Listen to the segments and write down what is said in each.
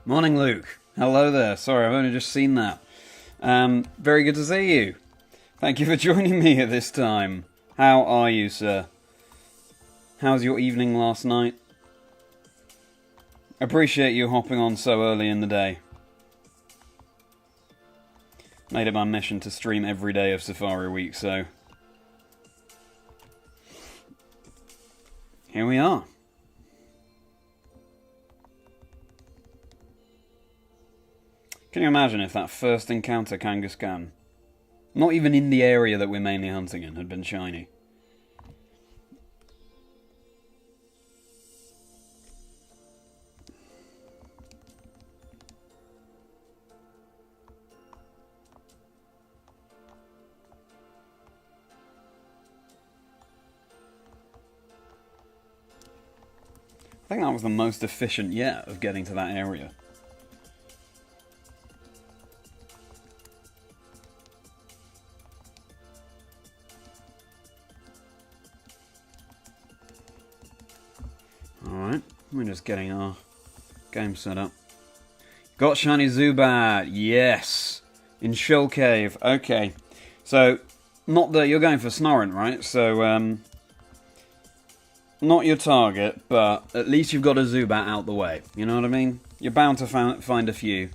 Morning, Luke. Hello there. Sorry, I've only just seen that. Very good to see you. Thank you for joining me at this time. How are you, sir? How's your evening last night? Appreciate you hopping on so early in the day. Made it my mission to stream every day of Safari Week, so here we are. Can you imagine if that first encounter Kangaskhan, not even in the area that we're mainly hunting in, had been shiny? I think that was the most efficient yet of getting to that area. Alright, we're just getting our game set up. Got shiny Zubat, yes! In Shell Cave, okay. So, not that you're going for Snorunt, right? So, not your target, but at least you've got a Zubat out the way. You know what I mean? You're bound to find a few.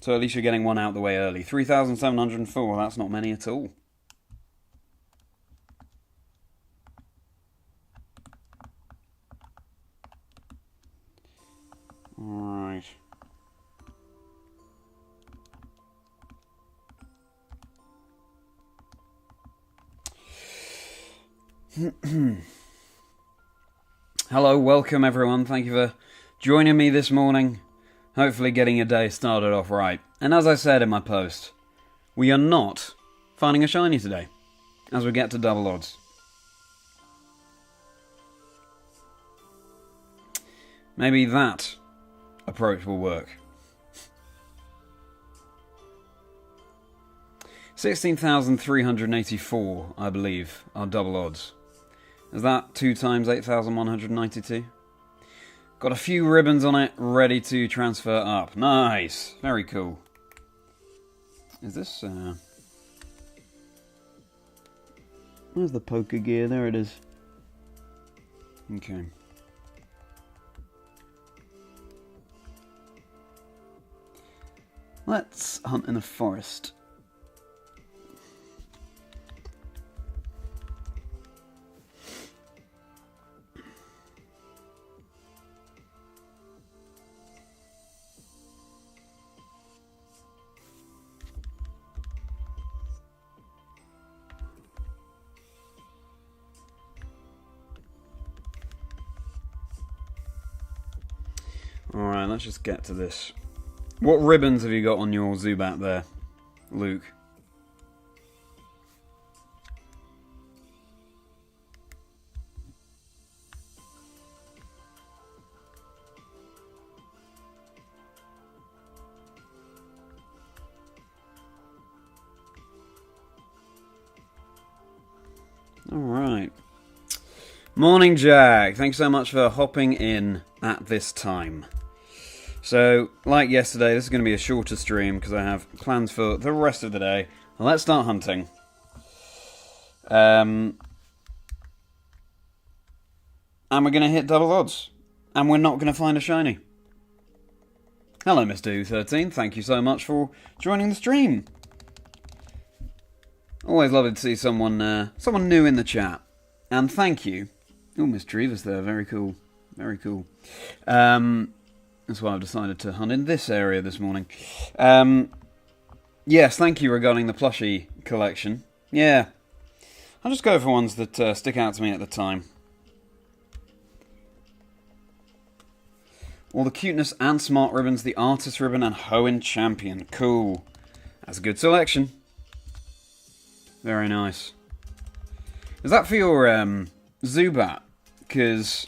So at least you're getting one out the way early. 3,704, that's not many at all. Alright. Hello, welcome everyone. Thank you for joining me this morning. Hopefully getting your day started off right. And as I said in my post, we are not finding a shiny today, as we get to double odds. Maybe that approach will work. 16,384, I believe, are double odds. Is that 2 times 8,192? Got a few ribbons on it, ready to transfer up. Nice! Very cool. Is this, where's the poker gear? There it is. Okay. Let's hunt in a forest. Alright, let's just get to this. What ribbons have you got on your Zubat there, Luke? Alright. Morning, Jack. Thanks so much for hopping in at this time. So, like yesterday, this is going to be a shorter stream because I have plans for the rest of the day. Well, let's start hunting. And we're going to hit double odds. And we're not going to find a shiny. Hello, Mr. U13. Thank you so much for joining the stream. Always lovely to see someone someone new in the chat. And thank you. Oh, Miss Trevis there. Very cool. Very cool. That's why I've decided to hunt in this area this morning. Yes, thank you regarding the plushie collection. Yeah. I'll just go for ones that stick out to me at the time. All the cuteness and smart ribbons, the artist ribbon and Hoenn champion. Cool. That's a good selection. Very nice. Is that for your Zubat? Because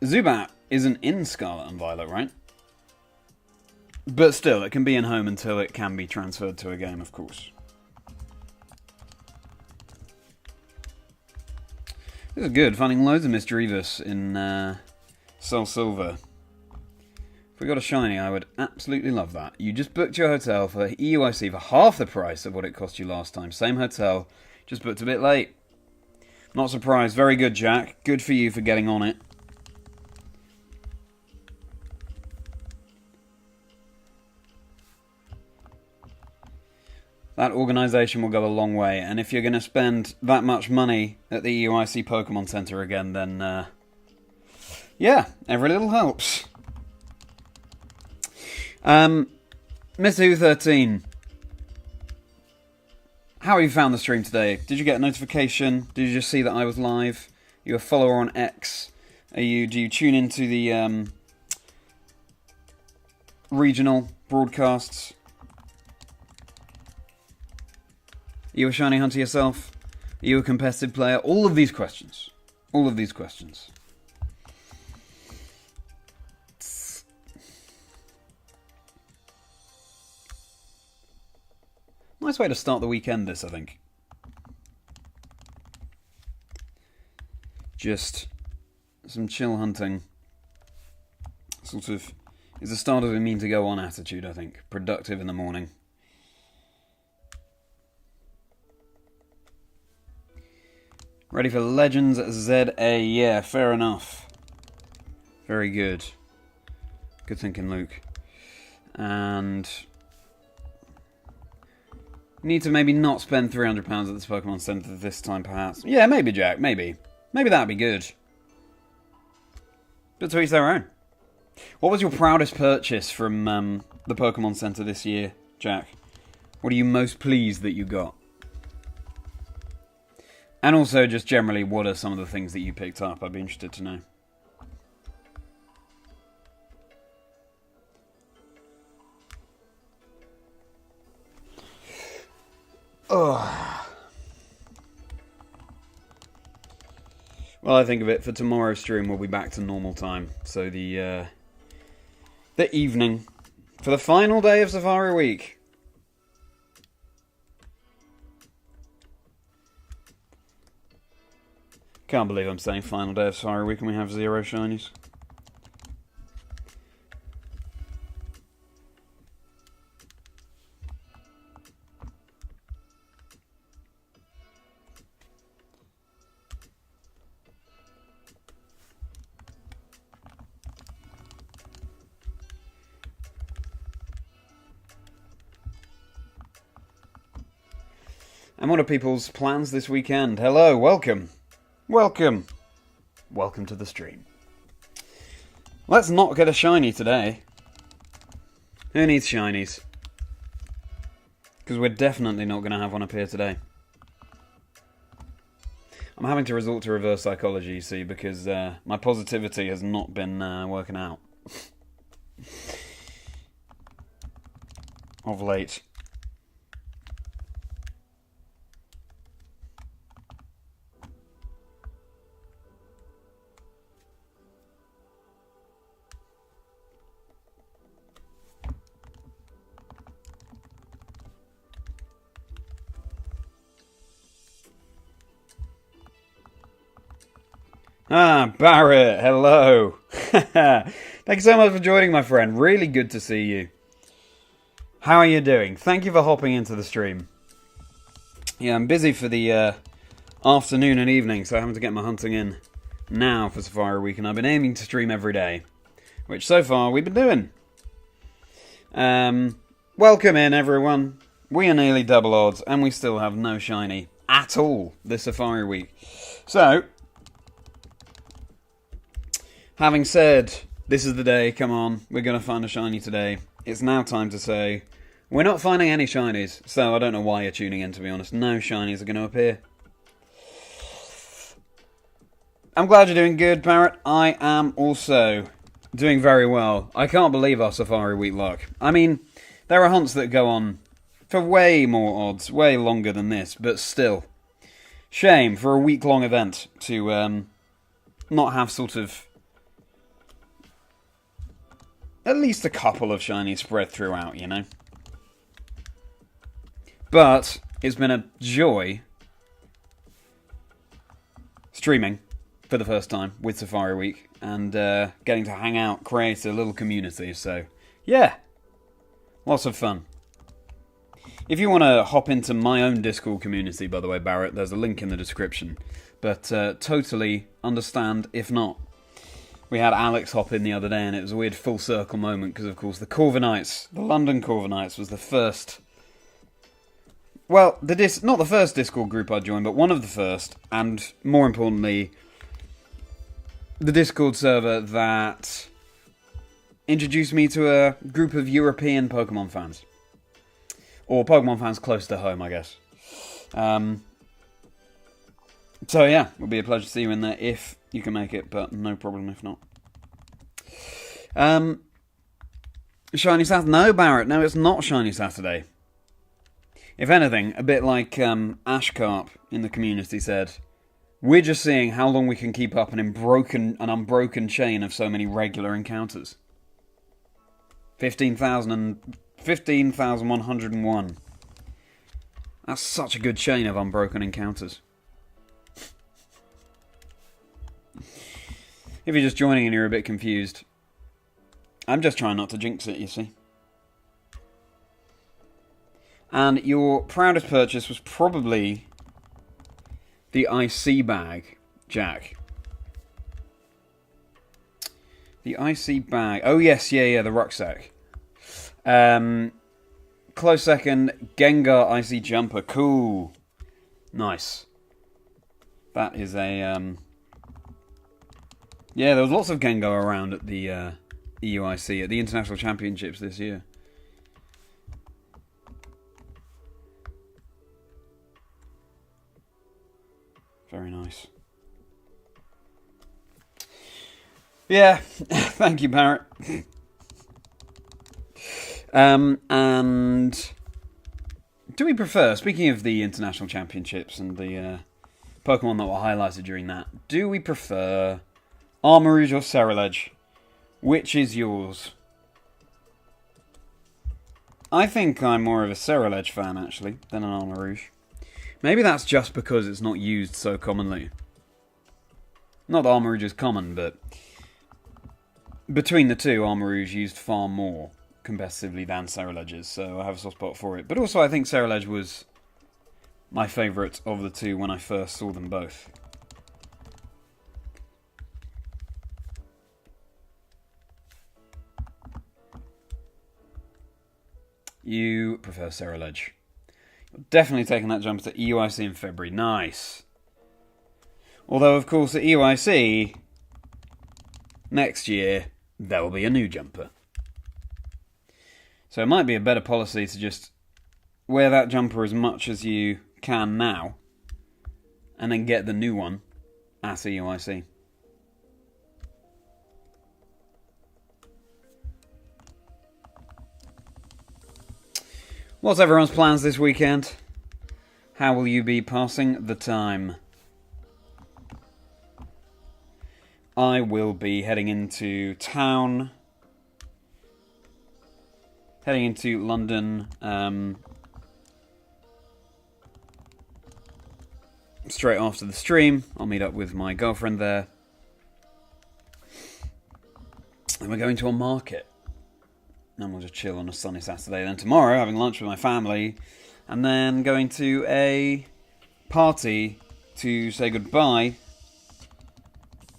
Zubat isn't in Scarlet and Violet, right? But still, it can be in home until it can be transferred to a game, of course. This is good, finding loads of Misdreavus in Soul Silver. If we got a shiny, I would absolutely love that. You just booked your hotel for EUIC for half the price of what it cost you last time. Same hotel, just booked a bit late. Not surprised. Very good, Jack. Good for you for getting on it. That organisation will go a long way, and if you're going to spend that much money at the EUIC Pokemon Center again, then, yeah, every little helps. Mr. Who 13, how have you found the stream today? Did you get a notification? Did you just see that I was live? Are you a follower on X? Do you tune into the regional broadcasts? Are you a shiny hunter yourself? Are you a competitive player? All of these questions. All of these questions. Nice way to start the weekend, this, I think. Just some chill hunting. Sort of is the start of a mean to go on attitude, I think. Productive in the morning. Ready for Legends ZA? Yeah, fair enough. Very good. Good thinking, Luke. And need to maybe not spend £300 at this Pokemon Center this time, perhaps. Yeah, maybe, Jack, maybe. Maybe that'd be good. But to each their own. What was your proudest purchase from the Pokemon Center this year, Jack? What are you most pleased that you got? And also, just generally, what are some of the things that you picked up? I'd be interested to know. Oh. Well, I think of it, for tomorrow's stream, we'll be back to normal time. So the evening, for the final day of Safari Week. Can't believe I'm saying final day of Safari Week and we have 0 shinies. And what are people's plans this weekend? Hello, welcome. Welcome. Welcome to the stream. Let's not get a shiny today. Who needs shinies? Because we're definitely not going to have one appear today. I'm having to resort to reverse psychology, you see, because my positivity has not been working out. Of late. Ah, Barrett, hello. Thank you so much for joining, my friend. Really good to see you. How are you doing? Thank you for hopping into the stream. Yeah, I'm busy for the afternoon and evening, so I'm having to get my hunting in now for Safari Week, and I've been aiming to stream every day, which so far we've been doing. Welcome in, everyone. We are nearly double odds, and we still have no shiny at all this Safari Week. So, having said, this is the day, come on, we're going to find a shiny today. It's now time to say, we're not finding any shinies, so I don't know why you're tuning in, to be honest. No shinies are going to appear. I'm glad you're doing good, Barrett. I am also doing very well. I can't believe our Safari Week luck. I mean, there are hunts that go on for way more odds, way longer than this, but still. Shame for a week-long event to not have sort of at least a couple of shinies spread throughout, you know. But it's been a joy streaming for the first time with Safari Week, and getting to hang out, create a little community. So, yeah, lots of fun. If you want to hop into my own Discord community, by the way, Barrett, there's a link in the description. But totally understand if not. We had Alex hop in the other day, and it was a weird full circle moment because, of course, the Corvinites, the London Corvinites, was the first. Well, not the first Discord group I joined, but one of the first, and more importantly, the Discord server that introduced me to a group of European Pokemon fans. Or Pokemon fans close to home, I guess. So yeah, it would be a pleasure to see you in there if you can make it, but no problem if not. Shiny Saturday? No, Barrett, no, it's not Shiny Saturday. If anything, a bit like Ashcarp in the community said, we're just seeing how long we can keep up an unbroken chain of so many regular encounters. 15,101. That's such a good chain of unbroken encounters. If you're just joining and you're a bit confused, I'm just trying not to jinx it, you see. And your proudest purchase was probably the IC bag, Jack. The IC bag. Oh, yes, yeah, the rucksack. Close second, Gengar IC jumper. Cool. Nice. That is a... Yeah, there was lots of Gengar around at the EUIC, at the International Championships this year. Very nice. Yeah, thank you, Barrett. And do we prefer, speaking of the International Championships and the Pokemon that were highlighted during that, do we prefer Armarouge or Cerulege? Which is yours? I think I'm more of a Cerulege fan, actually, than an Armarouge. Maybe that's just because it's not used so commonly. Not that Armarouge is common, but between the two, Armarouge used far more competitively than Cerulege is, so I have a soft spot for it. But also, I think Cerulege was my favourite of the two when I first saw them both. You prefer Cerulege. Definitely taking that jump to EUIC in February. Nice. Although, of course, at EUIC next year, there will be a new jumper. So it might be a better policy to just wear that jumper as much as you can now, and then get the new one at EUIC. What's everyone's plans this weekend? How will you be passing the time? I will be heading into town. Heading into London. Straight after the stream. I'll meet up with my girlfriend there. And we're going to a market. And we'll just chill on a sunny Saturday. Then tomorrow, having lunch with my family. And then going to a party to say goodbye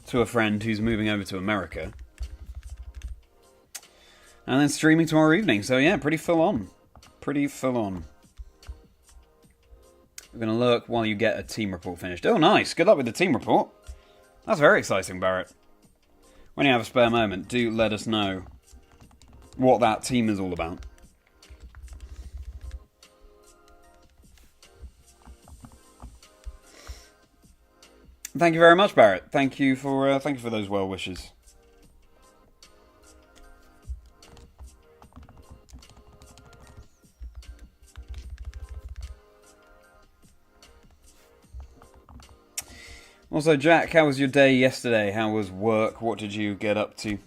to a friend who's moving over to America. And then streaming tomorrow evening. So yeah, pretty full on. Pretty full on. We're going to lurk while you get a team report finished. Oh, nice. Good luck with the team report. That's very exciting, Barrett. When you have a spare moment, do let us know what that team is all about. Thank you very much, Barrett. Thank you for those well wishes. Also, Jack, how was your day yesterday? How was work? What did you get up to?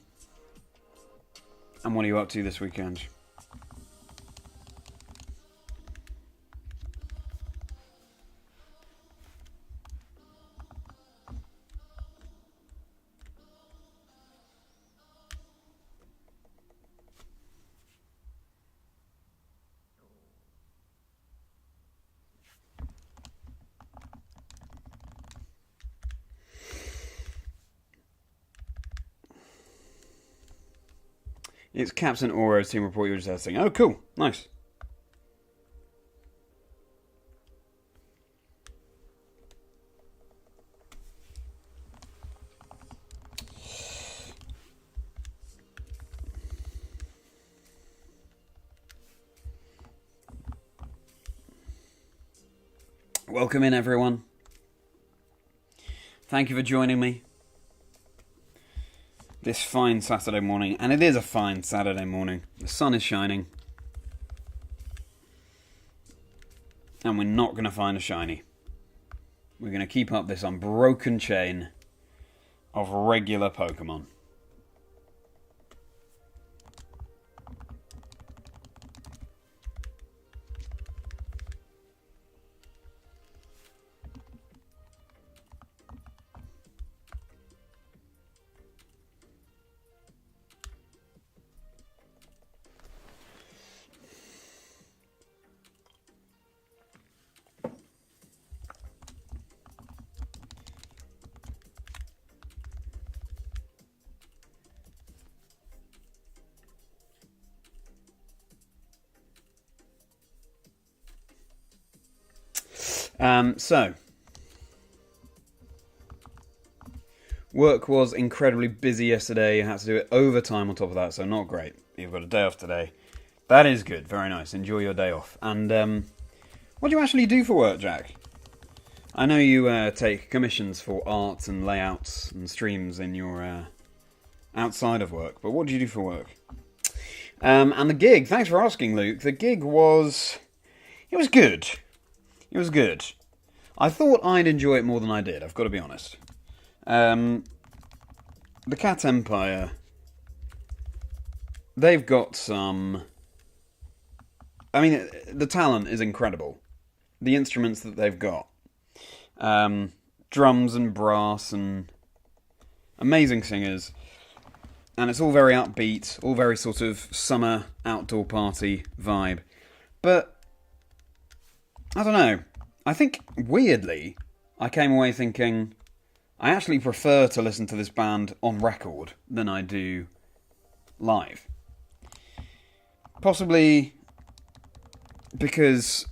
And what are you up to this weekend? It's Captain Oro's team report you were just editing. Oh, cool. Nice. Welcome in, everyone. Thank you for joining me this fine Saturday morning. And it is a fine Saturday morning. The sun is shining. And we're not going to find a shiny. We're going to keep up this unbroken chain of regular Pokemon. So, work was incredibly busy yesterday. I had to do it overtime on top of that, so not great. You've got a day off today. That is good. Very nice. Enjoy your day off. And what do you actually do for work, Jack? I know you take commissions for art and layouts and streams in your outside of work, but what do you do for work? And the gig, thanks for asking, Luke. The gig was... It was good. It was good. I thought I'd enjoy it more than I did, I've got to be honest. The Cat Empire, they've got some... I mean, the talent is incredible. The instruments that they've got. Drums and brass and amazing singers. And it's all very upbeat, all very sort of summer outdoor party vibe. But, I don't know. I think, weirdly, I came away thinking, I actually prefer to listen to this band on record than I do live. Possibly because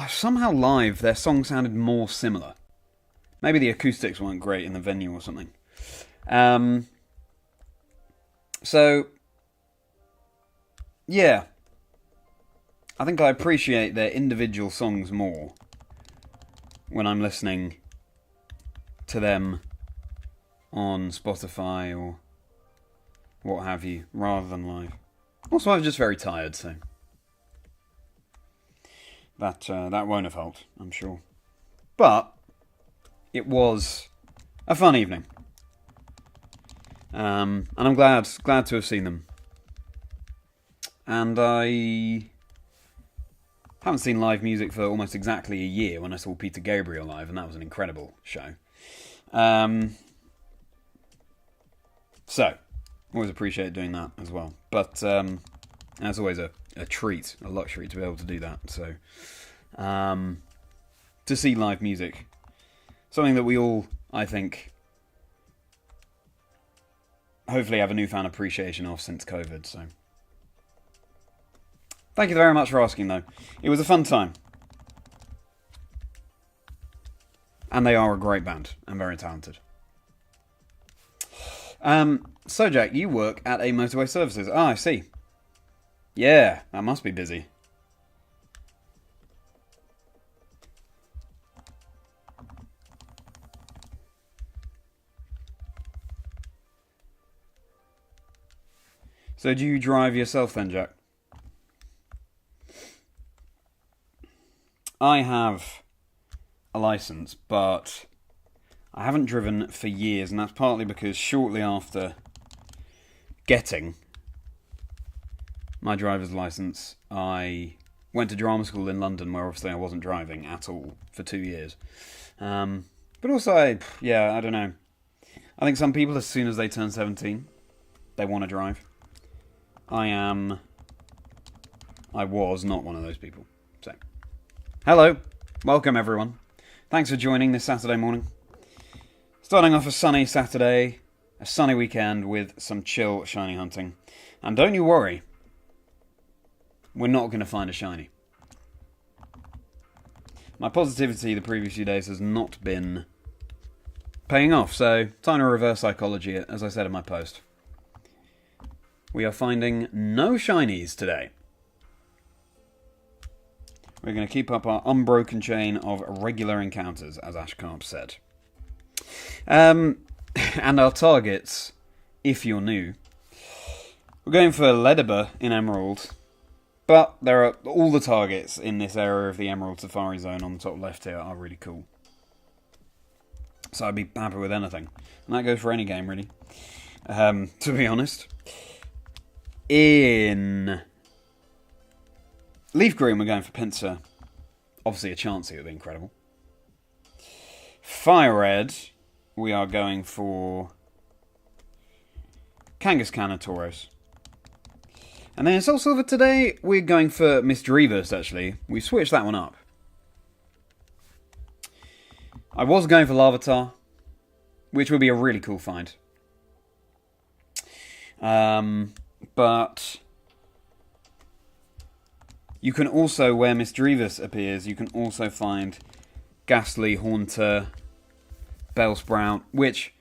somehow live their songs sounded more similar. Maybe the acoustics weren't great in the venue or something. So, yeah. I think I appreciate their individual songs more when I'm listening to them on Spotify or what have you, rather than live. Also, I was just very tired, so that won't have helped, I'm sure. But it was a fun evening, and I'm glad to have seen them. And I haven't seen live music for almost exactly a year when I saw Peter Gabriel live, and that was an incredible show. So, always appreciate doing that as well. But it's always a treat, a luxury to be able to do that. So, to see live music, something that we all, I think, hopefully have a newfound appreciation of since COVID, so... Thank you very much for asking, though. It was a fun time. And they are a great band, and very talented. So, Jack, you work at a motorway services. Ah, I see. Yeah, that must be busy. So, do you drive yourself then, Jack? I have a license, but I haven't driven for years, and that's partly because shortly after getting my driver's license, I went to drama school in London, where obviously I wasn't driving at all for 2 years. But also, I don't know. I think some people, as soon as they turn 17, they want to drive. I was not one of those people. So, hello, welcome everyone. Thanks for joining this Saturday morning. Starting off a sunny Saturday, a sunny weekend with some chill shiny hunting. And don't you worry, we're not going to find a shiny. My positivity the previous few days has not been paying off, so time to reverse psychology it, as I said in my post. We are finding no shinies today. We're going to keep up our unbroken chain of regular encounters, as Ashcarb said. And our targets, if you're new, we're going for Ledibur in Emerald, but there are all the targets in this area of the Emerald Safari Zone on the top left here are really cool. So I'd be happy with anything. And that goes for any game, really. To be honest. In Leaf Green, we're going for Pinsir. Obviously, a Chansey would be incredible. Fire Red, we are going for Kangaskhan Tauros. And then in Soul Silver today, we're going for Misdreavus, actually. We switched that one up. I was going for Larvitar, which would be a really cool find. But you can also, where Misdreavus appears, you can also find Ghastly, Haunter, Bellsprout, which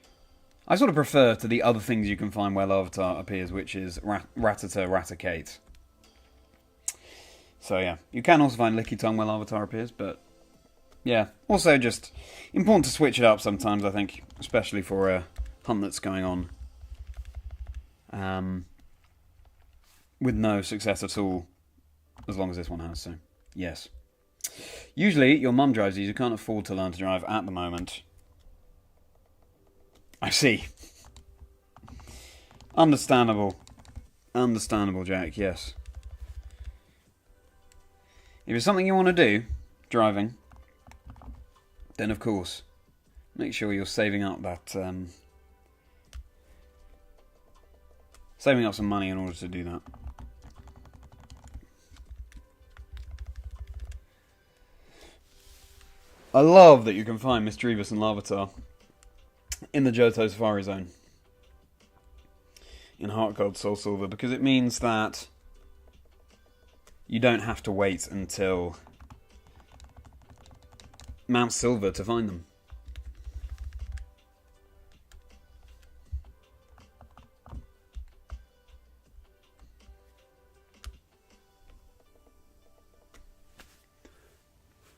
I sort of prefer to the other things you can find where Larvitar appears, which is Rattata, Raticate. So yeah, you can also find Lickitung where Larvitar appears, but yeah, also just important to switch it up sometimes, I think, especially for a hunt that's going on with no success at all, as long as this one has, so yes. Usually, your mum drives these, you can't afford to learn to drive at the moment. I see. Understandable. Understandable, Jack, yes. If it's something you want to do, driving, then of course, make sure you're saving up that, saving up some money in order to do that. I love that you can find Misdreavus and Larvitar in the Johto Safari Zone in Heart Gold Soul Silver, because it means that you don't have to wait until Mount Silver to find them.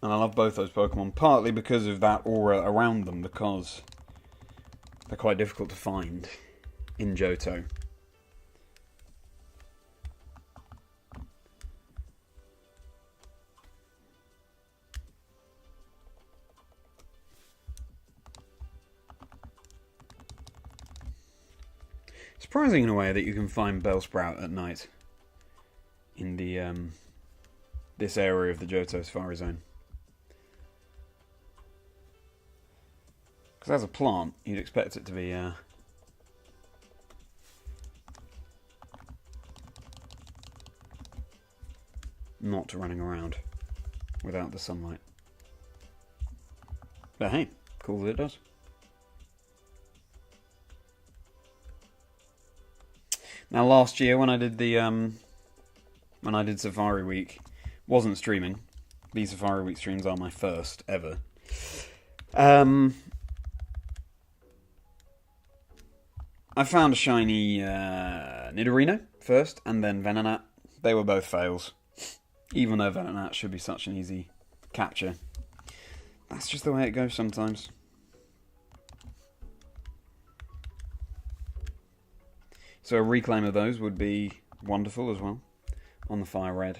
And I love both those Pokemon, partly because of that aura around them, because they're quite difficult to find in Johto. Surprising in a way that you can find Bellsprout at night in the this area of the Johto Safari Zone. Because as a plant, you'd expect it to be not running around without the sunlight. But hey, cool that it does. Now last year when I did the when I did Safari Week, wasn't streaming. These Safari Week streams are my first ever. I found a shiny Nidorino first, and then Venonat. They were both fails. Even though Venonat should be such an easy capture. That's just the way it goes sometimes. So a reclaim of those would be wonderful as well, on the Fire Red.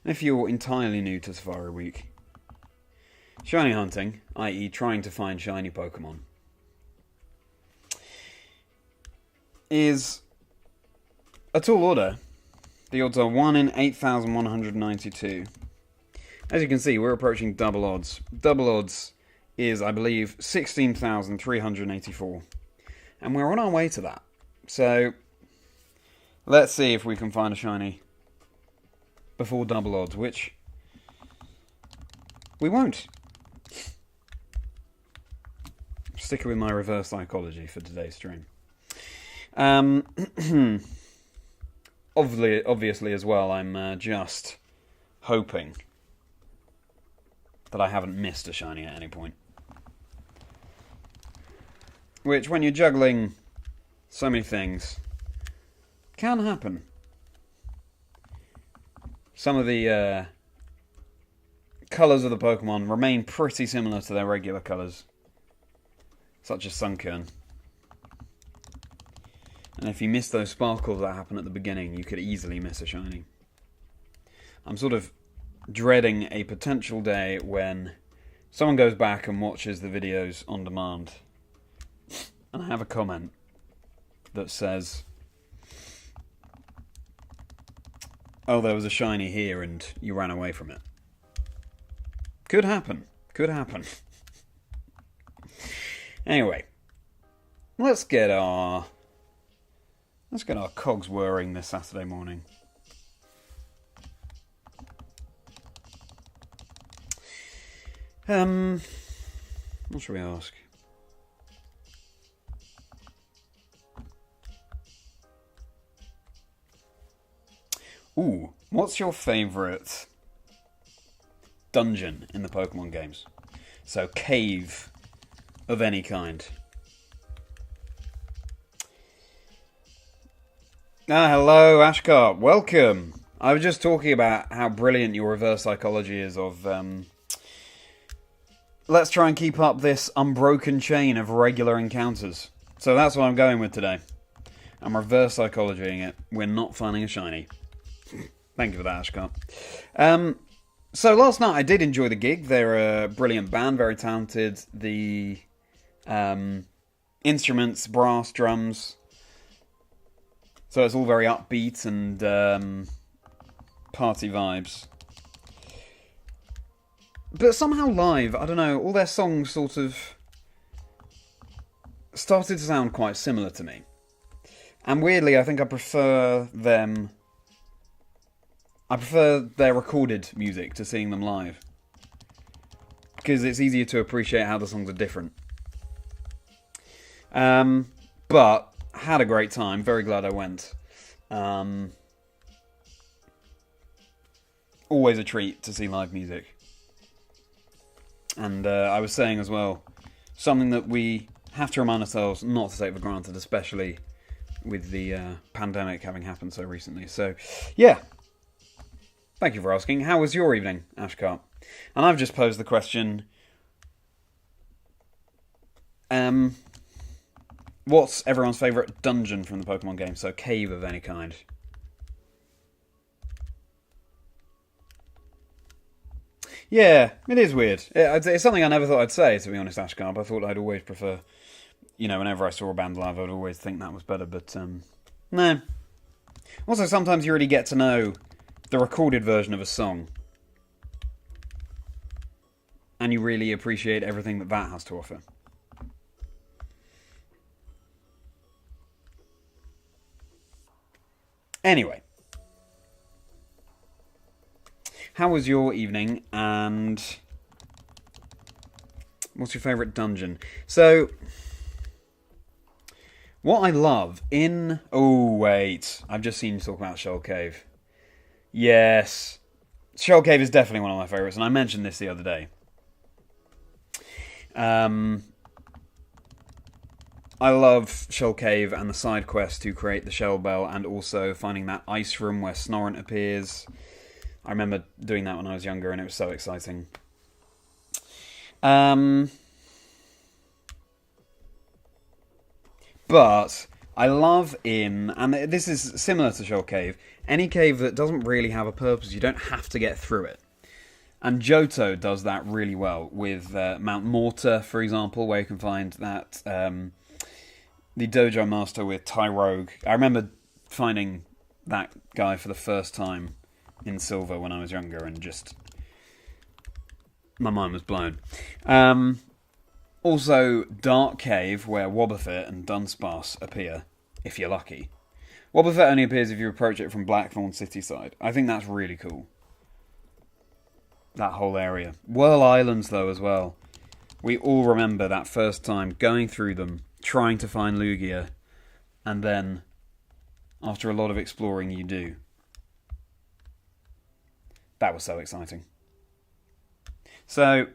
If you're entirely new to Safari Week, shiny hunting, i.e. trying to find shiny Pokemon, is a tall order. The odds are 1 in 8,192. As you can see, we're approaching double odds. Double odds is, I believe, 16,384. And we're on our way to that. So, Let's see if we can find a shiny before double odds, which we won't. Sticking with my reverse psychology for today's stream. Obviously as well, I'm just hoping that I haven't missed a shiny at any point. Which, when you're juggling so many things, can happen. Some of the colours of the Pokemon remain pretty similar to their regular colours, such as Sunkern. And if you miss those sparkles that happen at the beginning, you could easily miss a shiny. I'm sort of dreading a potential day when someone goes back and watches the videos on demand, and I have a comment that says, "Oh, there was a shiny here and you ran away from it." Could happen. Could happen. Anyway, let's get our cogs whirring this Saturday morning. What should we ask? Ooh, what's your favourite dungeon in the Pokemon games? So, cave of any kind. Hello, Ashcart. Welcome. I was just talking about how brilliant your reverse psychology is of, let's try and keep up this unbroken chain of regular encounters. So that's what I'm going with today. I'm reverse psychologying it. We're not finding a shiny. Thank you for that, Ashcart. So last night I did enjoy the gig. They're a brilliant band, very talented. The instruments, brass, drums. So it's all very upbeat and party vibes. But somehow live, I don't know, all their songs sort of started to sound quite similar to me. And weirdly, I think I prefer them... I prefer their recorded music to seeing them live. Because it's easier to appreciate how the songs are different. But, had a great time, very glad I went. Always a treat to see live music. And I was saying as well, something that we have to remind ourselves not to take for granted, especially with the pandemic having happened so recently. So, yeah. Thank you for asking. How was your evening, Ashcart? And I've just posed the question, what's everyone's favourite dungeon from the Pokemon game? So, cave of any kind. Yeah, it is weird. It's something I never thought I'd say, to be honest, Ashcart. I thought I'd always prefer, whenever I saw a band live, I'd always think that was better, but, no. Also, sometimes you really get to know the recorded version of a song, and you really appreciate everything that has to offer. Anyway, how was your evening, and what's your favourite dungeon? So, what I love in... Oh, wait. I've just seen you talk about Shell Cave. Yes. Shell Cave is definitely one of my favourites, and I mentioned this the other day. I love Shell Cave and the side quest to create the Shell Bell, and also finding that ice room where Snorant appears. I remember doing that when I was younger, and it was so exciting. But I love and this is similar to Shell Cave, any cave that doesn't really have a purpose. You don't have to get through it. And Johto does that really well with Mount Mortar, for example, where you can find that the Dojo Master with Tyrogue. I remember finding that guy for the first time in Silver when I was younger, and just my mind was blown. Also, Dark Cave, where Wobbuffet and Dunsparce appear, if you're lucky. Wobbuffet only appears if you approach it from Blackthorn City side. I think that's really cool. That whole area. Whirl Islands, though, as well. We all remember that first time going through them, trying to find Lugia, and then, after a lot of exploring, you do. That was so exciting. So,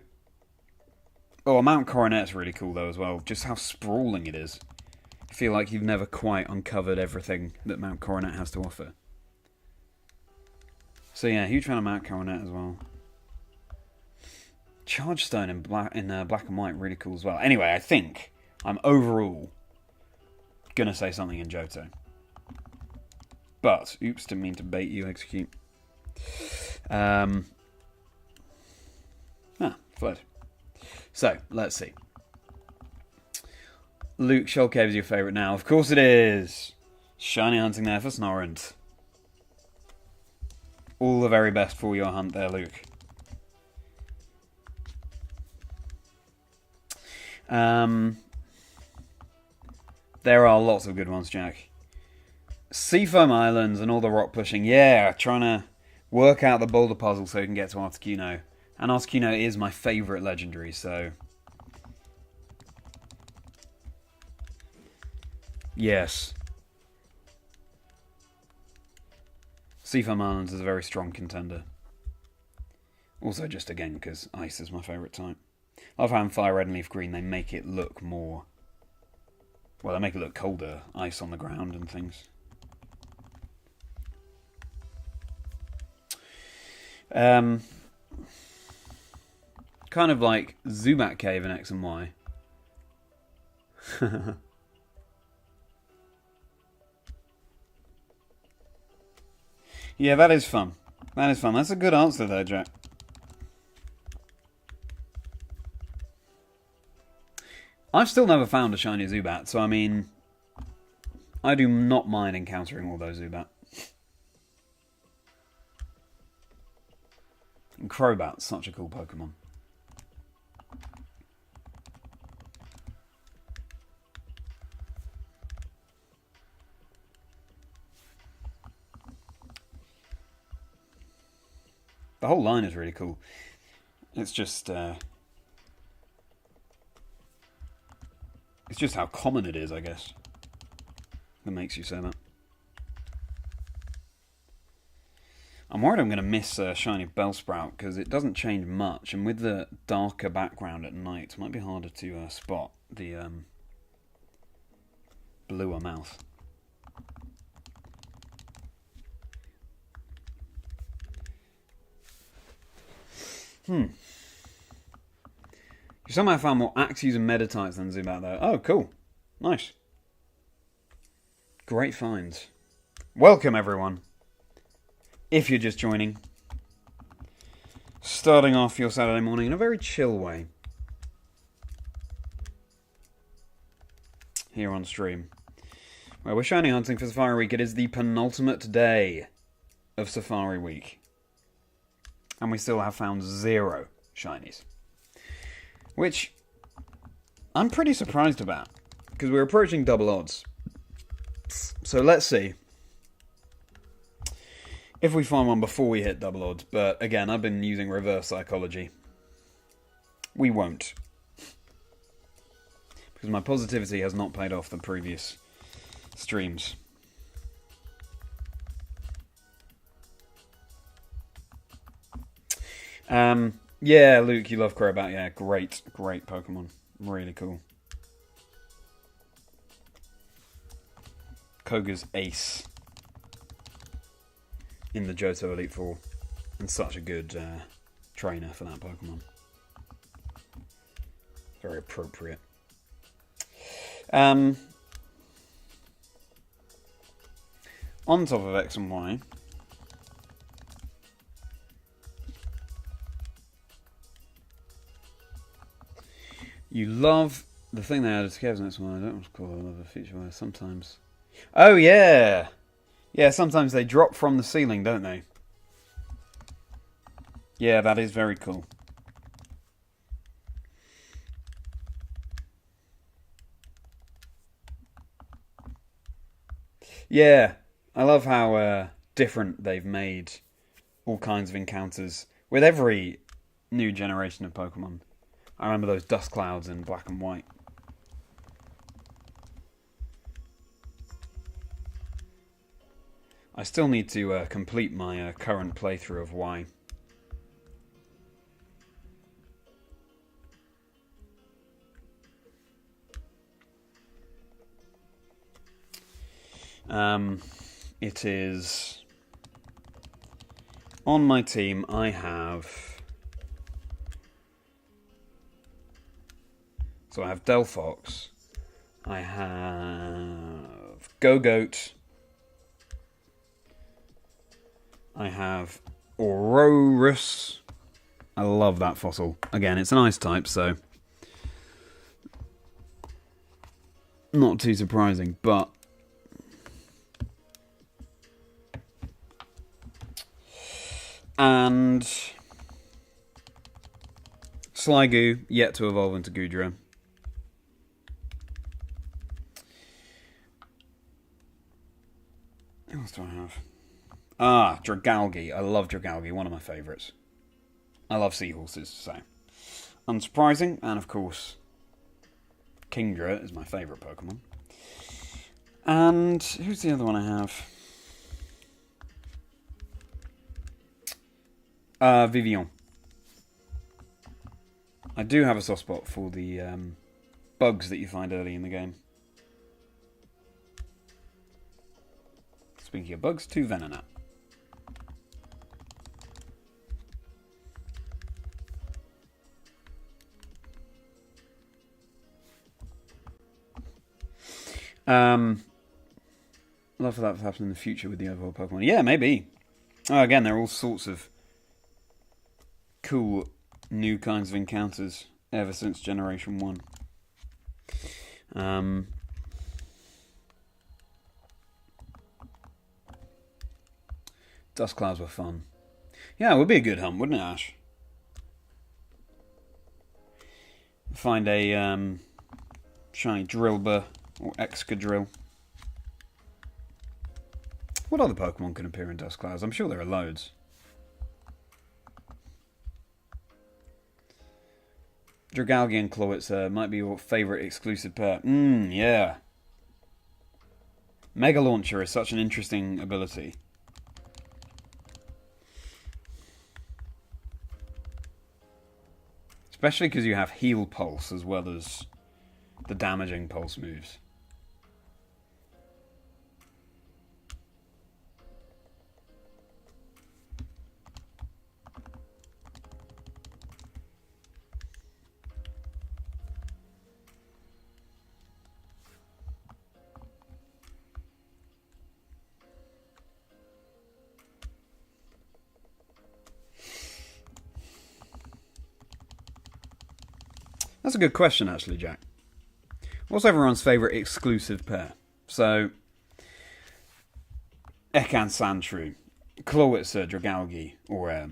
Mount Coronet's really cool, though, as well. Just how sprawling it is. I feel like you've never quite uncovered everything that Mount Coronet has to offer. So yeah, huge fan of Mount Coronet as well. Chargestone in black and white, really cool as well. Anyway, I think I'm overall gonna say something in Johto. But, oops, didn't mean to bait you, Execute. Fled. So, let's see. Luke, Shell Cave is your favourite now. Of course it is. Shiny hunting there for Snorrent. All the very best for your hunt there, Luke. There are lots of good ones, Jack. Seafoam Islands and all the rock pushing. Yeah, trying to work out the boulder puzzle so you can get to Articuno. And Articuno is my favourite legendary, so... Yes. Seafoam Islands is a very strong contender. Also, just again, because ice is my favourite type. I love how in Fire Red and Leaf Green they make it look more... Well, they make it look colder. Ice on the ground and things. Kind of like Zubat Cave in X and Y. Yeah, that is fun. That is fun. That's a good answer though, Jack. I've still never found a shiny Zubat, so I mean... I do not mind encountering all those Zubat. And Crobat's such a cool Pokemon. The whole line is really cool. It's just how common it is, I guess, that makes you say that. I'm worried I'm going to miss Shiny Bellsprout, because it doesn't change much, and with the darker background at night, it might be harder to spot the bluer mouth. You somehow found more Axews and Meditites than Zubat though. Oh, cool. Nice. Great finds. Welcome, everyone. If you're just joining. Starting off your Saturday morning in a very chill way. Here on stream. Well, we're shiny hunting for Safari Week. It is the penultimate day of Safari Week. And we still have found 0 shinies. Which I'm pretty surprised about, because we're approaching double odds. So let's see if we find one before we hit double odds. But again, I've been using reverse psychology. We won't. Because my positivity has not paid off the previous streams. Yeah, Luke, you love Crobat. Yeah, great Pokemon. Really cool. Koga's ace in the Johto Elite Four. And such a good trainer for that Pokemon. Very appropriate. On top of X and Y... You love the thing they added to Kev's next one. I don't want to call it a love a feature where sometimes... Oh, yeah! Yeah, sometimes they drop from the ceiling, don't they? Yeah, that is very cool. Yeah, I love how different they've made all kinds of encounters with every new generation of Pokemon. I remember those dust clouds in Black and White. I still need to complete my current playthrough of Y. It is on my team. I have Delphox. I have Go-Goat. I have Aurorus. I love that fossil. Again, it's an ice type, so not too surprising, but and Sliggoo, yet to evolve into Goodra. What else do I have? Dragalge. I love Dragalge, one of my favourites. I love seahorses, so unsurprising. And of course, Kingdra is my favourite Pokemon. And who's the other one I have? Vivillon. I do have a soft spot for the bugs that you find early in the game. Speaking of bugs, 2 Venonat. Love for that to happen in the future with the overall Pokemon. Yeah, maybe. Again, there are all sorts of cool new kinds of encounters ever since Generation 1. Dust clouds were fun. Yeah, it would be a good hunt, wouldn't it, Ash? Find a shiny Drillbur or Excadrill. What other Pokemon can appear in dust clouds? I'm sure there are loads. Dragalge and Clawitzer might be your favourite exclusive pair. Yeah. Mega Launcher is such an interesting ability. Especially because you have Heal Pulse as well as the damaging Pulse moves. That's a good question, actually, Jack. What's everyone's favourite exclusive pair? So, Ekans Sandshrew, Clawitzer, Dragalge, or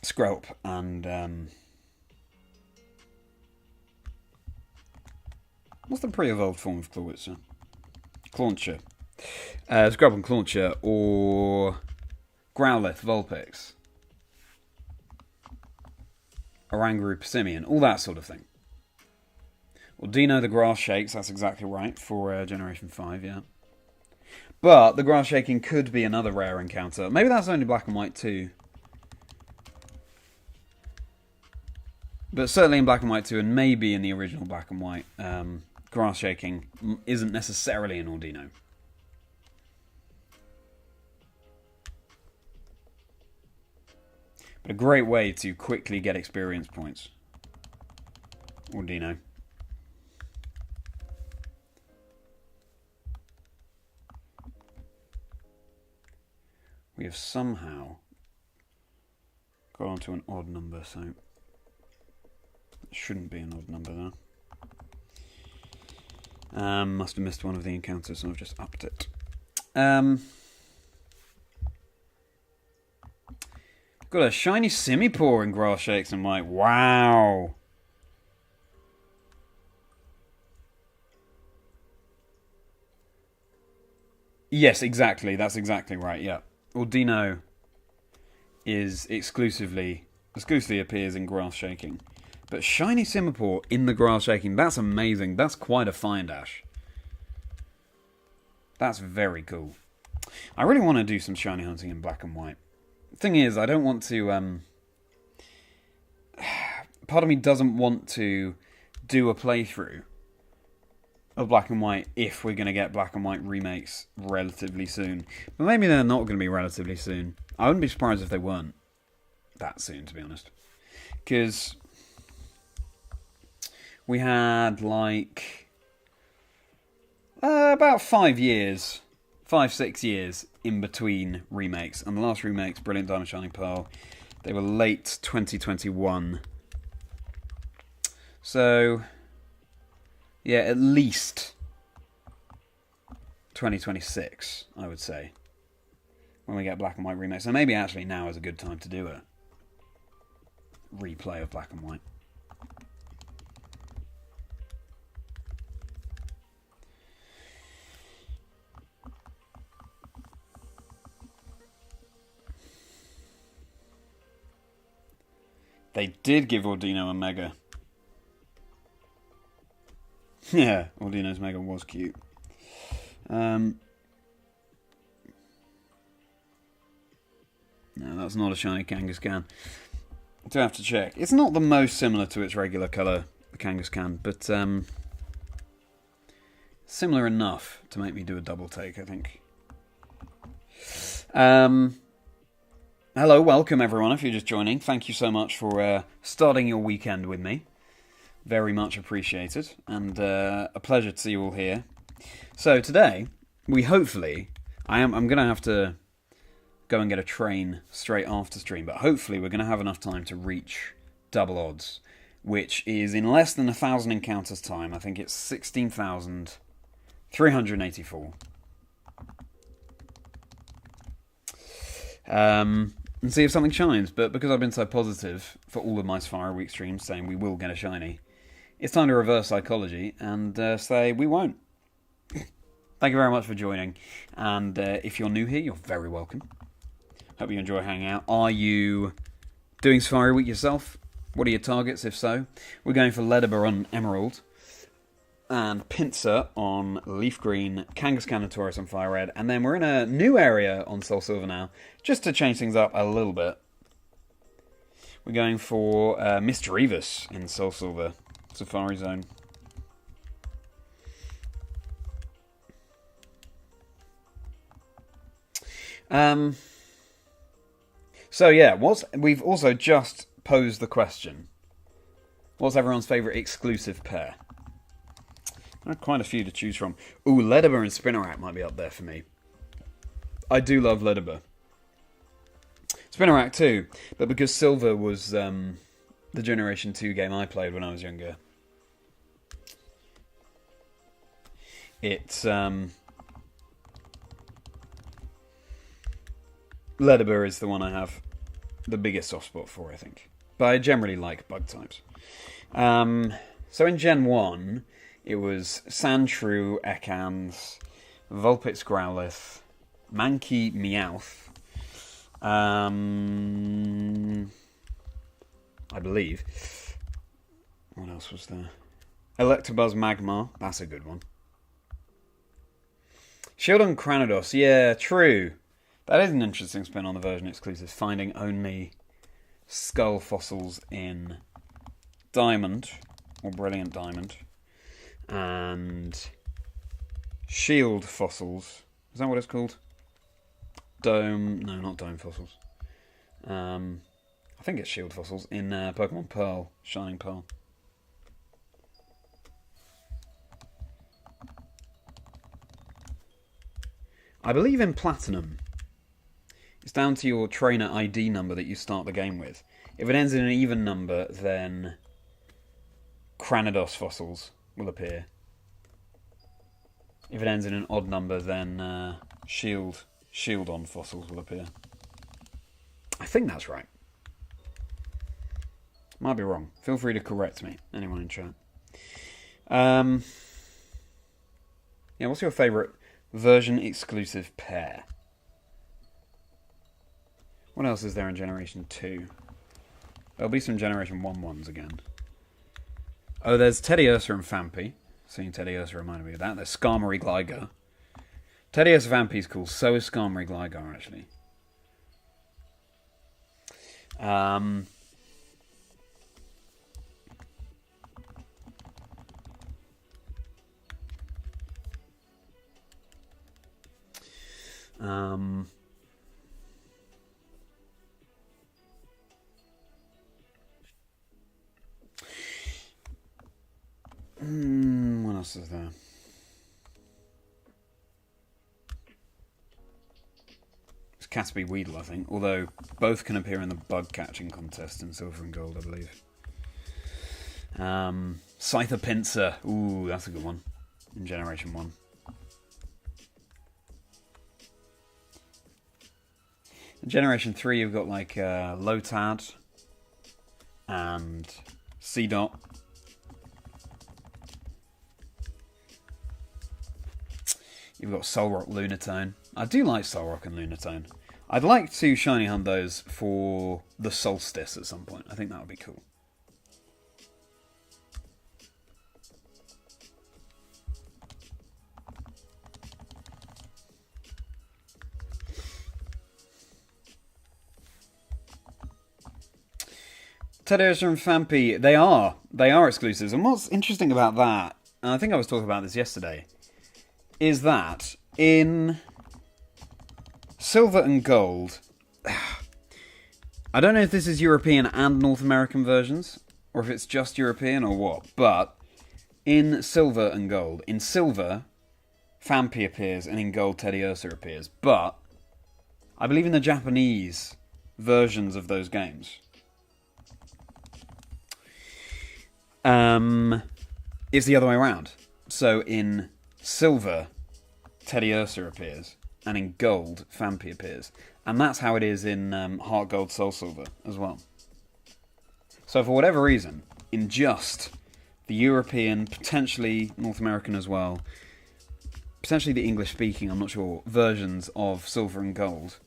Skrelp, and what's the pre-evolved form of Clawitzer? Clauncher. Skrelp and Clauncher, or Growlithe, Vulpix. Oranguru, Persimmon, all that sort of thing. Well, Dino the Grass Shakes, that's exactly right, for Generation 5, yeah. But the Grass Shaking could be another rare encounter. Maybe that's only Black and White too. But certainly in Black and White 2, and maybe in the original Black and White, Grass Shaking isn't necessarily an Ordino. But a great way to quickly get experience points. Ordino. We have somehow got onto an odd number, so it shouldn't be an odd number there. Must have missed one of the encounters, so I've just upped it. Got a shiny Simipour in Grass Shakes and White. Wow. Yes, exactly. That's exactly right. Yeah. Ordino is exclusively appears in grass shaking, but shiny Simipour in the grass shaking. That's amazing. That's quite a find, Ash. That's very cool. I really want to do some shiny hunting in black and white. Thing is, I don't want to. Part of me doesn't want to do a playthrough of black and white if we're going to get black and white remakes relatively soon. But maybe they're not going to be relatively soon. I wouldn't be surprised if they weren't that soon, to be honest. Because we had like about 6 years in between remakes. And the last remakes, Brilliant Diamond Shining Pearl, they were late 2021. So, yeah, at least 2026, I would say, when we get black and white remakes. So maybe actually now is a good time to do a replay of black and white. They did give Ordino a Mega. Yeah, Ordino's Mega was cute. No, that's not a shiny Kangaskhan. I do have to check. It's not the most similar to its regular colour, the Kangaskhan, but similar enough to make me do a double take, I think. Hello, welcome everyone if you're just joining. Thank you so much for starting your weekend with me. Very much appreciated, and a pleasure to see you all here. So today, we hopefully... I'm going to have to go and get a train straight after stream, but hopefully we're going to have enough time to reach double odds, which is in less than 1,000 encounters time. I think it's 16,384. And see if something shines, but because I've been so positive for all of my Safari Week streams saying we will get a shiny, it's time to reverse psychology and say we won't. Thank you very much for joining, and if you're new here, you're very welcome. Hope you enjoy hanging out. Are you doing Safari Week yourself? What are your targets, if so? We're going for Ledibur on Emerald, and Pinsir on Leaf Green, Kangaskhan and Taurus on Fire Red, and then we're in a new area on Soul Silver now, just to change things up a little bit. We're going for Mischievous in Soul Silver Safari Zone. So yeah, we've also just posed the question. What's everyone's favourite exclusive pair? There are quite a few to choose from. Ooh, Ledibur and Spinarak might be up there for me. I do love Ledibur. Spinarak too, but because Silver was the Generation 2 game I played when I was younger, it's... Ledibur is the one I have the biggest soft spot for, I think. But I generally like bug types. So in Gen 1... it was Sandshrew, Ekans, Vulpix Growlithe, Mankey Meowth, I believe. What else was there? Electabuzz Magmar, that's a good one. Shieldon Cranidos, yeah, true. That is an interesting spin on the version exclusive, finding only skull fossils in Diamond, or Brilliant Diamond. And shield fossils. Is that what it's called? Dome... no, not dome fossils. I think it's shield fossils in Pokemon Pearl, Shining Pearl. I believe in Platinum, it's down to your trainer ID number that you start the game with. If it ends in an even number, then Cranidos fossils will appear. If it ends in an odd number, then Shieldon fossils will appear. I think that's right. Might be wrong. Feel free to correct me, anyone in chat. Yeah, what's your favourite version exclusive pair. What else is there in Generation 2? There'll be some Generation 1 ones again. Oh, there's Teddiursa and Phanpy. Seeing Teddiursa reminded me of that. There's Skarmory Gligar. Teddiursa Phanpy's cool. So is Skarmory Gligar, actually. What else is there? It's Caterpie Weedle, I think. Although both can appear in the bug catching contest in Silver and Gold, I believe. Scyther Pinsir. Ooh, that's a good one. In Generation 1. In Generation 3, you've got like Lotad and Seedot. You've got Solrock, Lunatone. I do like Solrock and Lunatone. I'd like to shiny hunt those for the Solstice at some point. I think that would be cool. Teddiursa and Phanpy, they are exclusives. And what's interesting about that, and I think I was talking about this yesterday, is that in Silver and Gold, I don't know if this is European and North American versions, or if it's just European or what, but in Silver and Gold, in Silver, Phanpy appears, and in Gold, Teddiursa appears. But I believe in the Japanese versions of those games, it's the other way around. So in Silver, Teddiursa appears, and in Gold, Phanpy appears. And that's how it is in Heart Gold, Soul Silver as well. So for whatever reason, in just the European, potentially North American as well, potentially the English-speaking, I'm not sure, versions of Silver and Gold,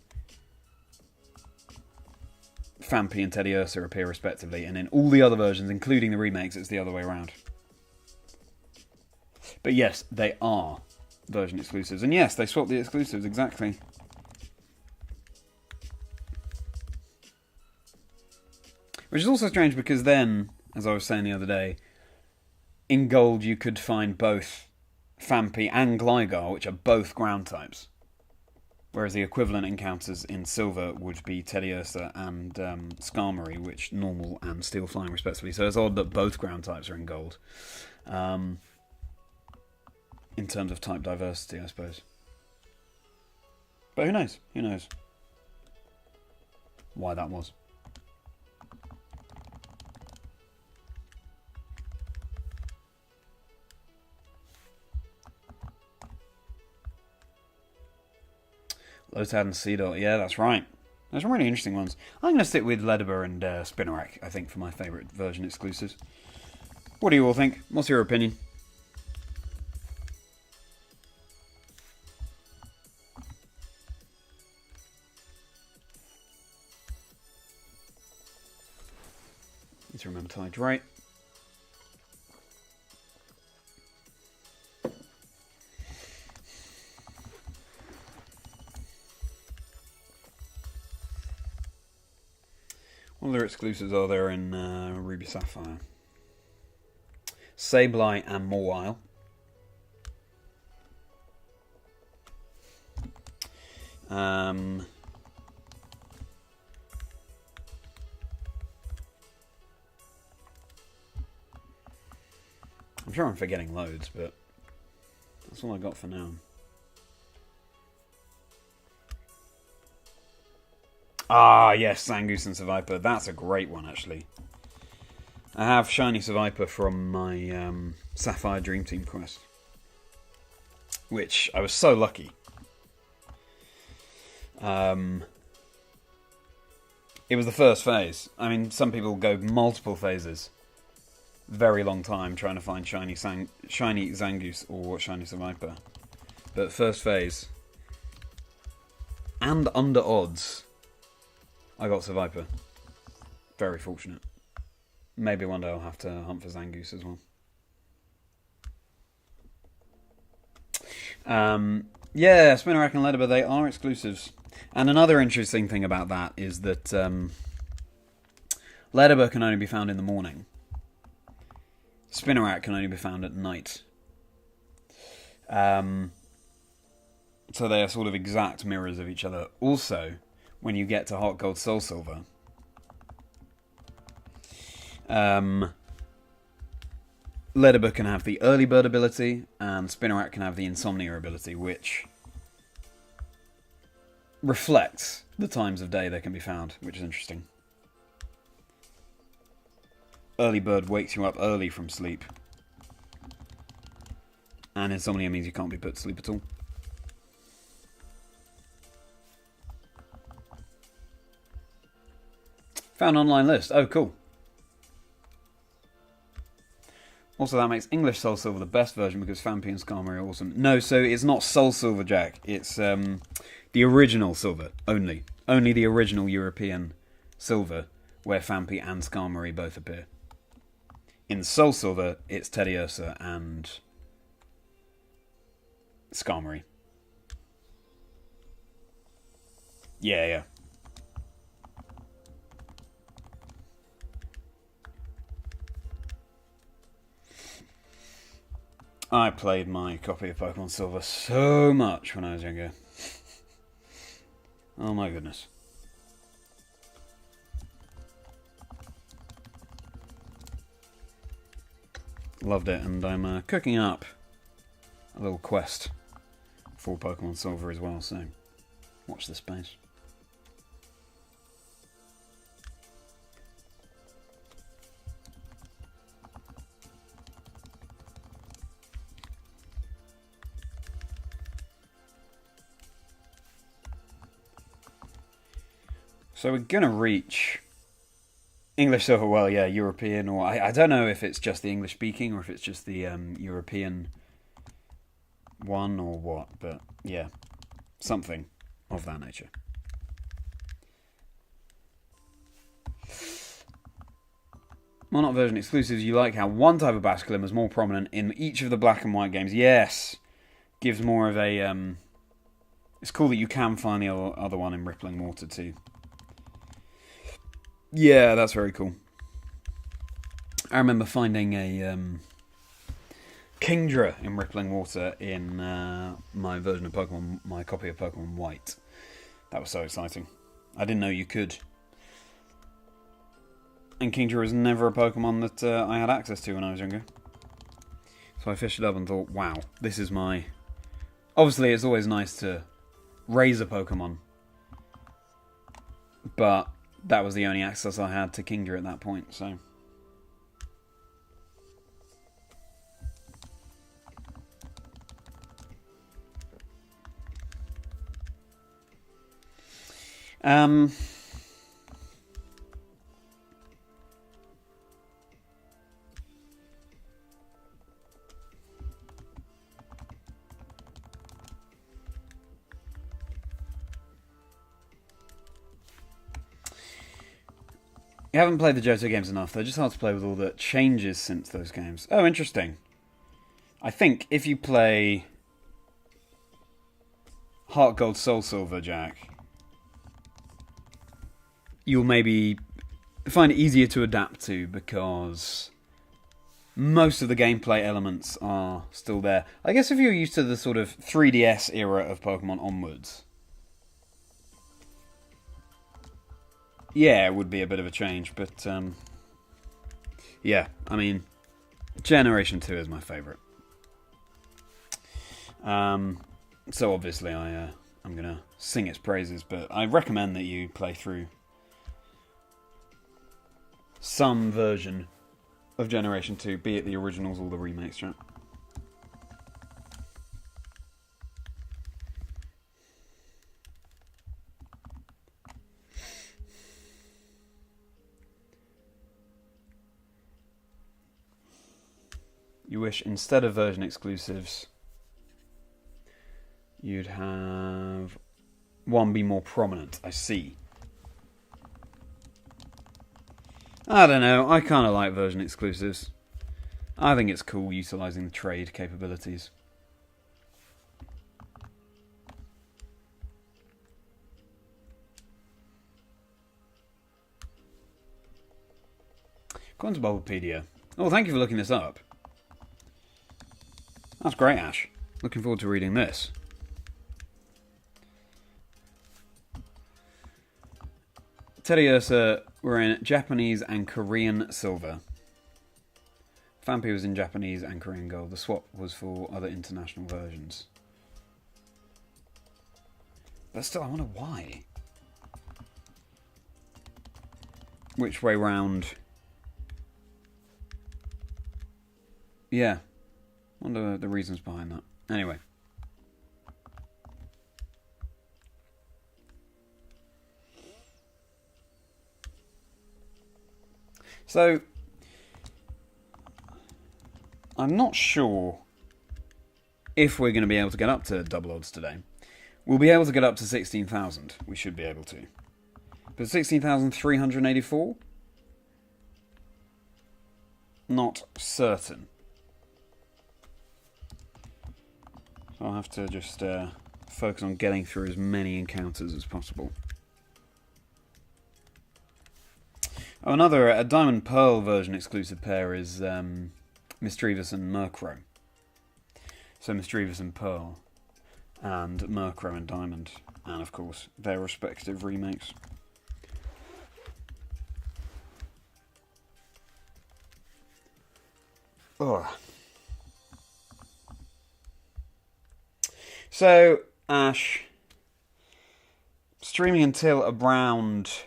Phanpy and Teddiursa appear respectively, and in all the other versions, including the remakes, it's the other way around. But yes, they are version exclusives. And yes, they swap the exclusives, exactly. Which is also strange because then, as I was saying the other day, in Gold you could find both Phanpy and Gligar, which are both ground types. Whereas the equivalent encounters in Silver would be Teddiursa and Skarmory, which normal and Steel Flying respectively. So it's odd that both ground types are in Gold. In terms of type diversity, I suppose. But who knows? Who knows why that was. Lotad and Seedot, yeah, that's right. There's some really interesting ones. I'm going to stick with Ledibur and Spinarak, I think, for my favourite version exclusives. What do you all think? What's your opinion? Need to remember to hydrate. What other exclusives are there in Ruby Sapphire? Sableye and Mawile. I'm sure I'm forgetting loads, but that's all I got for now. Ah, yes, Zangoose and Seviper. That's a great one, actually. I have Shiny Seviper from my Sapphire Dream Team quest, which I was so lucky. It was the first phase. I mean, some people go multiple phases. Very long time trying to find shiny Zangoose or shiny Seviper. But first phase, and under odds, I got Survivor. Very fortunate. Maybe one day I'll have to hunt for Zangoose as well. Yeah, Spinnerack and Ledbetter, they are exclusives. And another interesting thing about that is that Ledbetter can only be found in the morning. Spinnerack can only be found at night. So they are sort of exact mirrors of each other. Also, when you get to Heart Gold Soul Silver, Ledbetter can have the early bird ability, and Spinnerack can have the insomnia ability, which reflects the times of day they can be found, which is interesting. Early bird wakes you up early from sleep, and insomnia means you can't be put to sleep at all. Found online list. Oh, cool. Also, that makes English Soul Silver the best version because Phanpy and Skarmory are awesome. No, so it's not Soul Silver, Jack. It's the original Silver, only. Only the original European Silver, where Phanpy and Skarmory both appear. In Soul Silver, it's Teddiursa and Skarmory. Yeah. I played my copy of Pokemon Silver so much when I was younger. Oh my goodness. Loved it, and I'm cooking up a little quest for Pokemon Silver as well, so watch this space. So we're going to reach English Silver, well, yeah, European, or I don't know if it's just the English speaking or if it's just the European one or what, but yeah, something of that nature. Monarch version exclusives, you like how one type of Basculin is more prominent in each of the black and white games. Yes, gives more of a... it's cool that you can find the other one in Rippling Water too. Yeah, that's very cool. I remember finding a Kingdra in Rippling Water in my version of Pokemon, my copy of Pokemon White. That was so exciting. I didn't know you could. And Kingdra was never a Pokemon that I had access to when I was younger. So I fished it up and thought, wow, this is my... Obviously, it's always nice to raise a Pokemon. But that was the only access I had to Kingdra at that point, so... You haven't played the Johto games enough. They're just hard to play with all the changes since those games. Oh, interesting. I think if you play Heart Gold Soul Silver, Jack, you'll maybe find it easier to adapt to because most of the gameplay elements are still there. I guess if you're used to the sort of 3DS era of Pokemon onwards, yeah, it would be a bit of a change, but yeah, I mean, Generation 2 is my favourite. So obviously I'm going to sing its praises, but I recommend that you play through some version of Generation 2, be it the originals or the remakes, right? You wish, instead of version exclusives, you'd have one be more prominent. I see. I don't know. I kind of like version exclusives. I think it's cool utilising the trade capabilities. Quantum Bulbapedia. Oh, thank you for looking this up. That's great, Ash. Looking forward to reading this. Teddy Ursa were in Japanese and Korean silver. Phanpy was in Japanese and Korean gold. The swap was for other international versions. But still, I wonder why. Which way round? Yeah. Wonder the reasons behind that. Anyway. So, I'm not sure if we're going to be able to get up to double odds today. We'll be able to get up to 16,000. We should be able to. But 16,384? Not certain. So I'll have to just focus on getting through as many encounters as possible. Oh, another a Diamond Pearl version exclusive pair is Misdreavus and Murkrow. So Misdreavus and Pearl, and Murkrow and Diamond, and of course their respective remakes. Ugh. So, Ash, streaming until around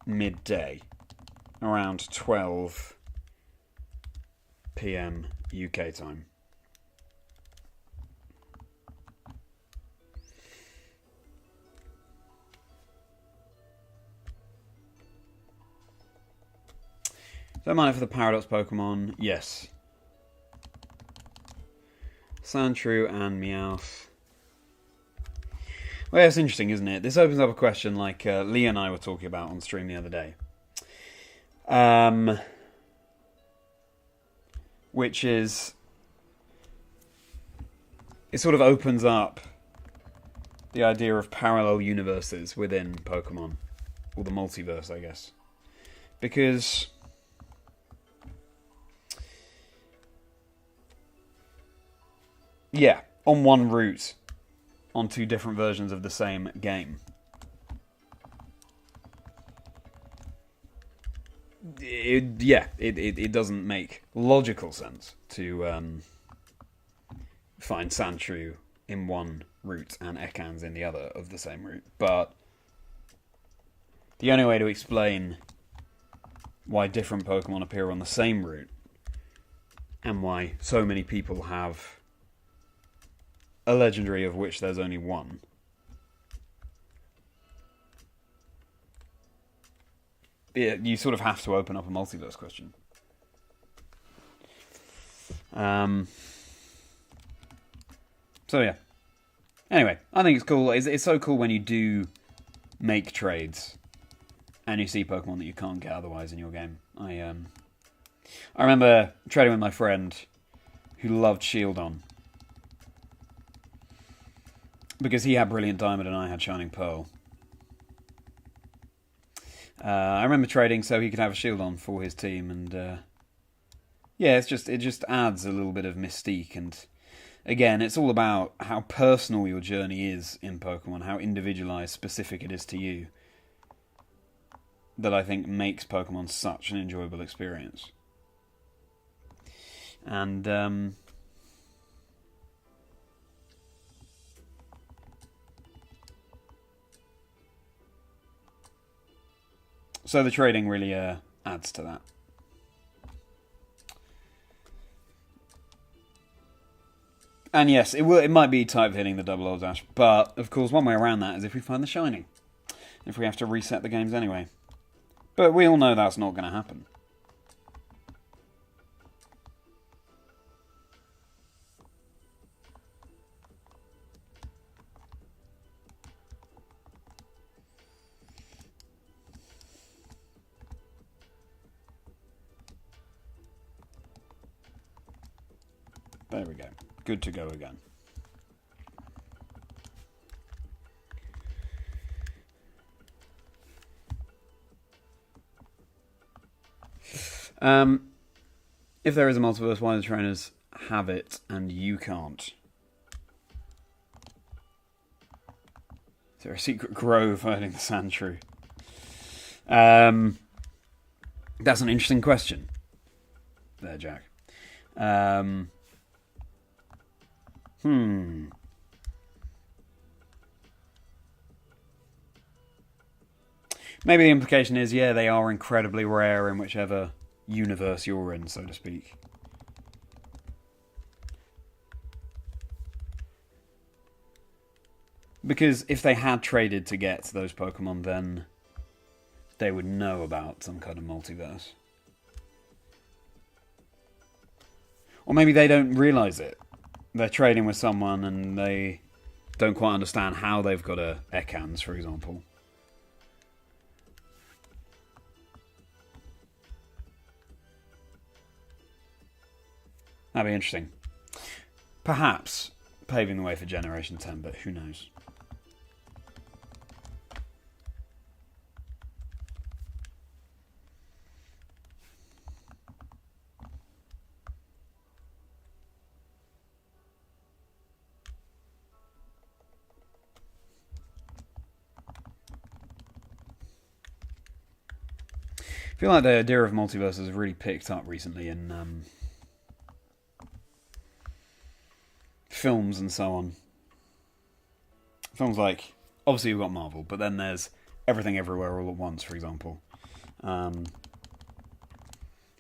midday, around 12 PM UK time. Don't mind it for the Paradox Pokemon, yes. Sandshrew and Meowth. Well, yeah, it's interesting, isn't it? This opens up a question like Lee and I were talking about on stream the other day. Which is... It sort of opens up the idea of parallel universes within Pokemon. Or the multiverse, I guess. Because... yeah, on one route, on two different versions of the same game. It doesn't make logical sense to find Sandshrew in one route and Ekans in the other of the same route. But the only way to explain why different Pokemon appear on the same route and why so many people have a legendary of which there's only one. You sort of have to open up a multiverse question. So yeah. Anyway, I think it's cool. It's so cool when you do make trades and you see Pokemon that you can't get otherwise in your game. I remember trading with my friend who loved Shieldon. Because he had Brilliant Diamond and I had Shining Pearl. I remember trading so he could have a Shieldon for his team, and yeah, it just adds a little bit of mystique. And again, it's all about how personal your journey is in Pokemon, how individualized, specific it is to you. That I think makes Pokemon such an enjoyable experience. And so the trading really adds to that. And yes, it might be type hitting the double odds dash, but of course one way around that is if we find the shiny. If we have to reset the games anyway. But we all know that's not going to happen. There we go. Good to go again. If there is a multiverse, why do the trainers have it and you can't? Is there a secret grove hiding the sand true? That's an interesting question. There, Jack. Maybe the implication is, yeah, they are incredibly rare in whichever universe you're in, so to speak. Because if they had traded to get those Pokemon, then they would know about some kind of multiverse. Or maybe they don't realise it. They're trading with someone and they don't quite understand how they've got a Ekans, for example. That'd be interesting. Perhaps paving the way for Generation 10, but who knows? I feel like the idea of multiverses has really picked up recently in films and so on. Films like, obviously you've got Marvel, but then there's Everything Everywhere All at Once, for example.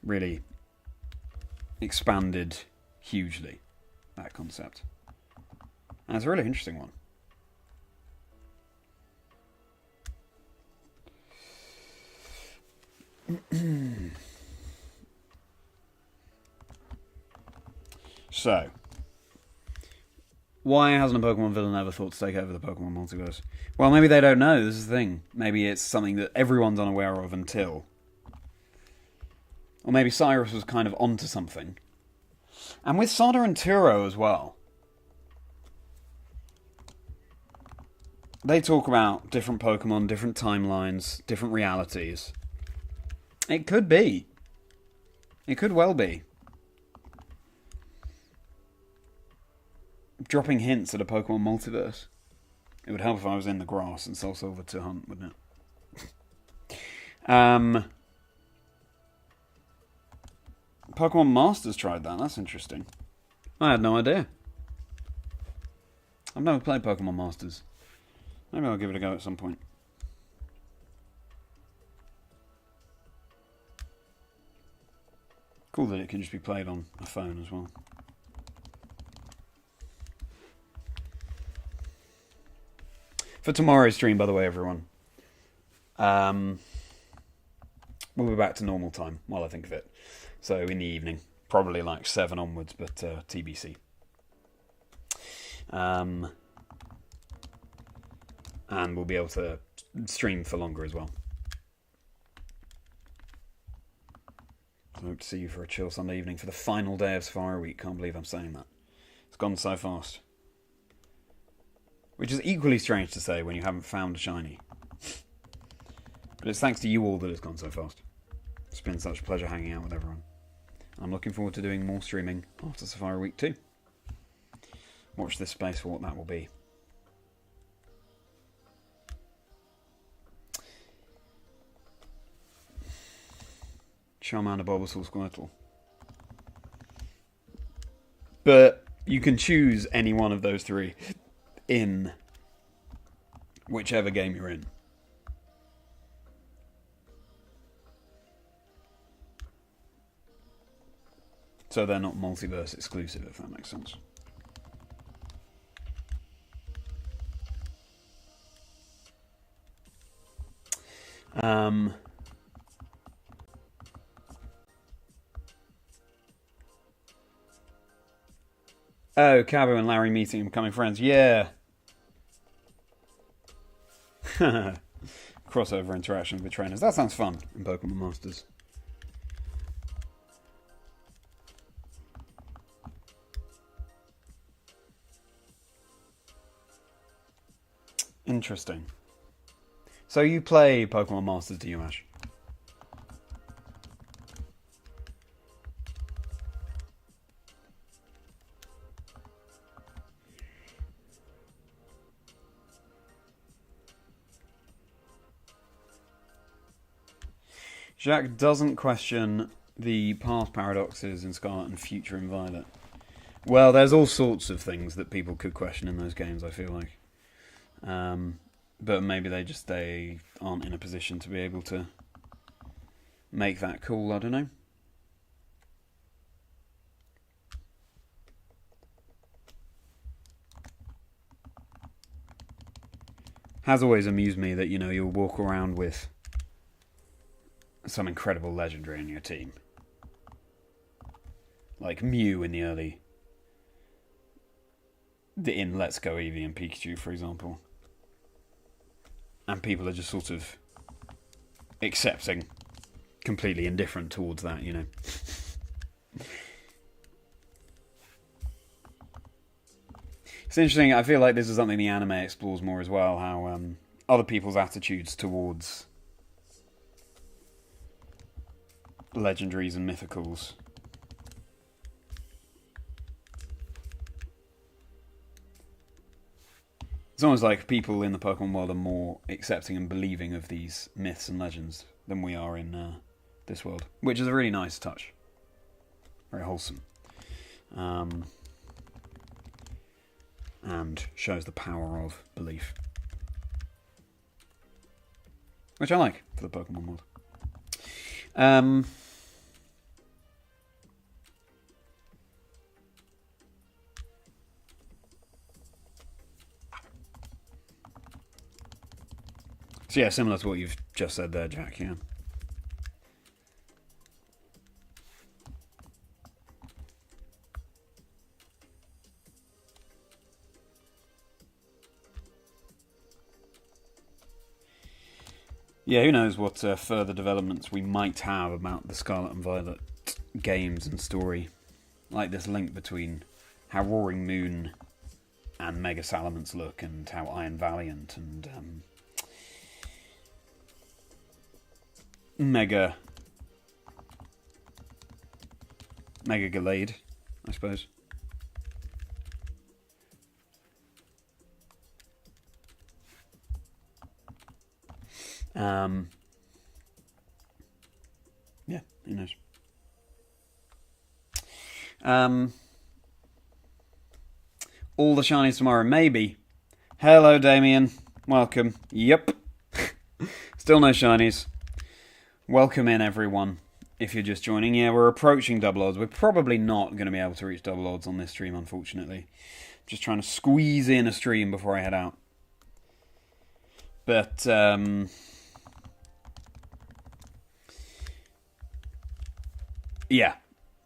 Really expanded hugely, that concept. And it's a really interesting one. So, why hasn't a Pokemon villain ever thought to take over the Pokemon multiverse? Well, maybe they don't know. This is the thing. Maybe it's something that everyone's unaware of until... Or maybe Cyrus was kind of onto something. And with Sada and Turo as well. They talk about different Pokemon, different timelines, different realities. It could be. It could well be. Dropping hints at a Pokemon multiverse. It would help if I was in the grass and Soul Silver to hunt, wouldn't it? Pokemon Masters tried that. That's interesting. I had no idea. I've never played Pokemon Masters. Maybe I'll give it a go at some point. Cool that it can just be played on a phone as well. For tomorrow's stream, by the way, everyone, we'll be back to normal time while I think of it. So in the evening, probably like 7 onwards, but TBC. And we'll be able to stream for longer as well. I hope to see you for a chill Sunday evening for the final day of Safari Week. Can't believe I'm saying that. It's gone so fast. Which is equally strange to say when you haven't found a shiny. But it's thanks to you all that it's gone so fast. It's been such a pleasure hanging out with everyone. I'm looking forward to doing more streaming after Safari Week 2. Watch this space for what that will be. Charmander, Bulbasaur, Squirtle. But you can choose any one of those three in whichever game you're in. So they're not multiverse exclusive, if that makes sense. Oh, Cabo and Larry meeting and becoming friends. Yeah. Crossover interaction with trainers. That sounds fun in Pokemon Masters. Interesting. So you play Pokemon Masters, do you, Ash? Jacques doesn't question the past paradoxes in Scarlet and future in Violet. Well, there's all sorts of things that people could question in those games, I feel like. But maybe they aren't in a position to be able to make that call, I don't know. Has always amused me that, you'll walk around with some incredible legendary in your team. Like Mew in in Let's Go Eevee and Pikachu, for example. And people are just sort of accepting, completely indifferent towards that, It's interesting, I feel like this is something the anime explores more as well, how other people's attitudes towards legendaries and mythicals. It's almost like people in the Pokemon world are more accepting and believing of these myths and legends than we are in this world, which is a really nice touch. Very wholesome. And shows the power of belief. Which I like for the Pokemon world. So yeah, similar to what you've just said there, Jack, yeah. Yeah, who knows what further developments we might have about the Scarlet and Violet games and story. Like this link between how Roaring Moon and Mega Salamence look and how Iron Valiant and Mega Gallade, I suppose. Yeah, who knows? All the shinies tomorrow, maybe. Hello, Damien. Welcome. Yep. Still no shinies. Welcome in, everyone. If you're just joining, yeah, we're approaching double odds. We're probably not going to be able to reach double odds on this stream, unfortunately. Just trying to squeeze in a stream before I head out. But, yeah,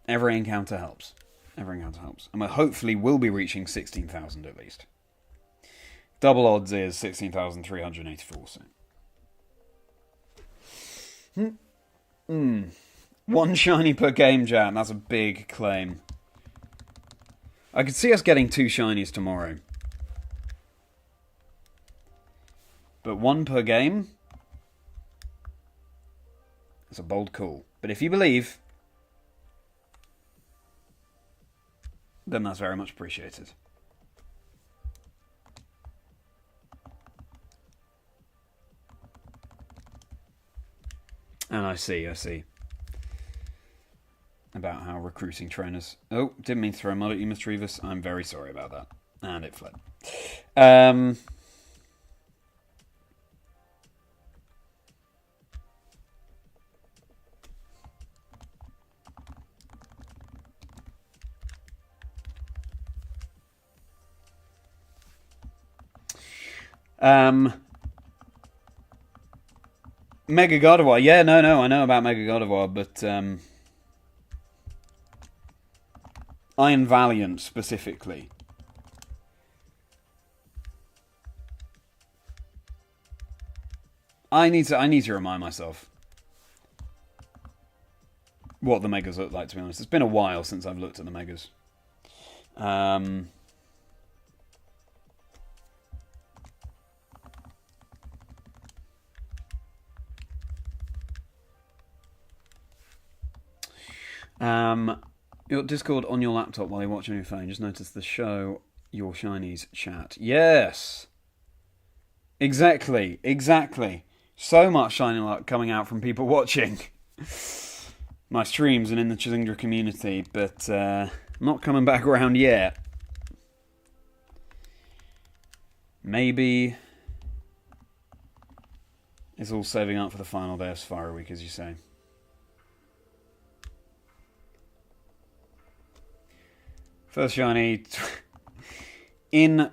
every encounter helps. Every encounter helps. And we hopefully will be reaching 16,000 at least. Double odds is 16,384. So. One shiny per game, Jan. That's a big claim. I could see us getting 2 shinies tomorrow. But 1 per game? That's a bold call. But if you believe, then that's very much appreciated. And I see. About how recruiting trainers... Oh, didn't mean to throw mud at you, Mr. Revis. I'm very sorry about that. And it fled. Mega Gardevoir. Yeah, no, I know about Mega Gardevoir, but Iron Valiant specifically. I need to remind myself what the Megas look like, to be honest. It's been a while since I've looked at the Megas. Your Discord on your laptop while you watch on your phone. Just notice the show your shinies chat. Yes! Exactly. So much shiny luck coming out from people watching my streams and in the Chazingdra community, but not coming back around yet. Maybe it's all saving up for the final day of Safari Week, as you say. First shiny in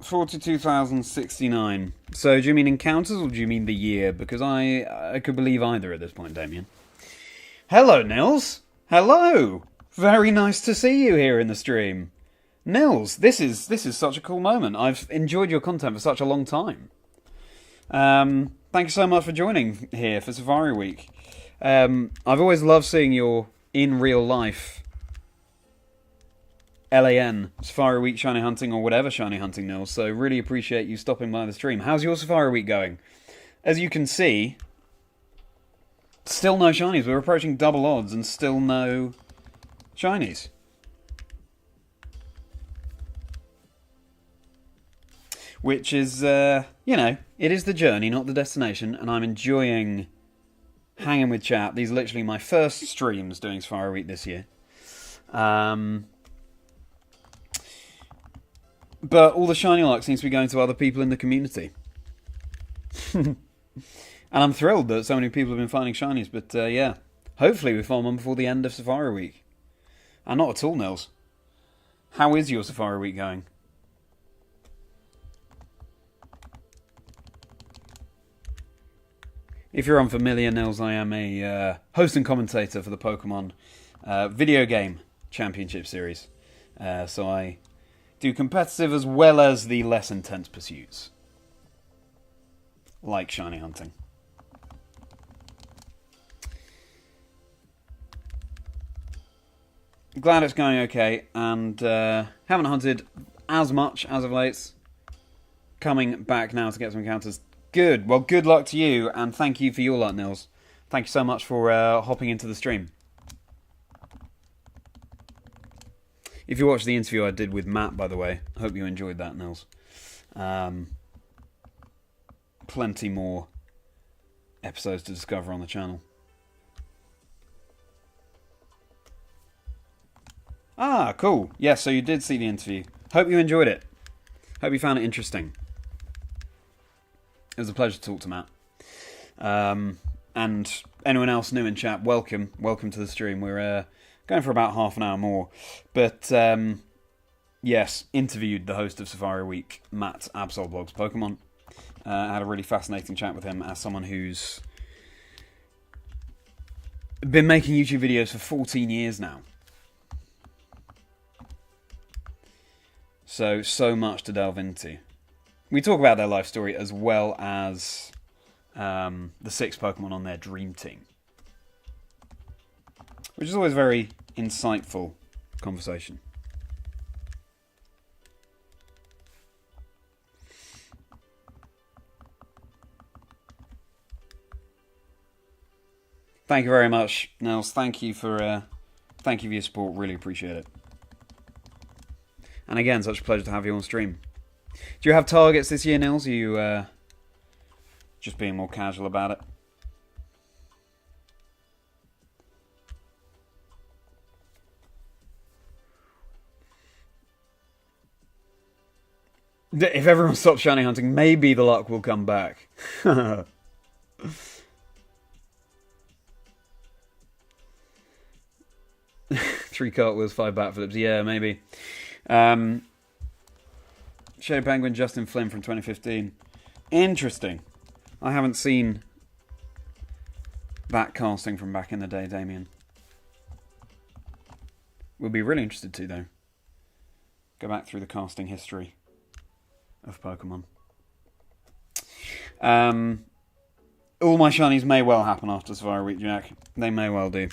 42,069. So do you mean encounters or do you mean the year? Because I could believe either at this point, Damien. Hello, Nils. Hello. Very nice to see you here in the stream. Nils, this is such a cool moment. I've enjoyed your content for such a long time. Thank you so much for joining here for Safari Week. I've always loved seeing your in real life LAN Safari Week shiny hunting or whatever shiny hunting, Nils. So really appreciate you stopping by the stream. How's your Safari Week going? As you can see, still no shinies. We're approaching double odds and still no shinies. Which is, you know, it is the journey, not the destination, and I'm enjoying hanging with chat. These are literally my first streams doing Safari Week this year. But all the shiny luck seems to be going to other people in the community. And I'm thrilled that so many people have been finding shinies, but yeah. Hopefully we find one before the end of Safari Week. And not at all, Nils. How is your Safari Week going? If you're unfamiliar, Nils, I am a host and commentator for the Pokémon video game championship series. So I do competitive as well as the less intense pursuits. Like shiny hunting. Glad it's going okay, and haven't hunted as much as of late. Coming back now to get some encounters. Good. Well, good luck to you, and thank you for your luck, Nils. Thank you so much for hopping into the stream. If you watched the interview I did with Matt, by the way, I hope you enjoyed that, Nils. Plenty more episodes to discover on the channel. Ah, cool. Yes, so you did see the interview. Hope you enjoyed it. Hope you found it interesting. It was a pleasure to talk to Matt. And anyone else new in chat, welcome. Welcome to the stream. We're going for about half an hour more. But, yes, interviewed the host of Safari Week, Matt Absolblogs Pokemon. Had a really fascinating chat with him as someone who's been making YouTube videos for 14 years now. So much to delve into. We talk about their life story as well as the 6 Pokemon on their dream team. Which is always a very insightful conversation. Thank you very much, Nils. Thank you for your support. Really appreciate it. And again, such a pleasure to have you on stream. Do you have targets this year, Nils? Are you just being more casual about it? If everyone stops shiny hunting, maybe the luck will come back. 3 cartwheels, 5 backflips. Yeah, maybe. Shadow Penguin, Justin Flynn from 2015. Interesting. I haven't seen that casting from back in the day, Damien. We'll be really interested to, though. Go back through the casting history of Pokemon. All my shinies may well happen after Safari Week, Jack. They may well do.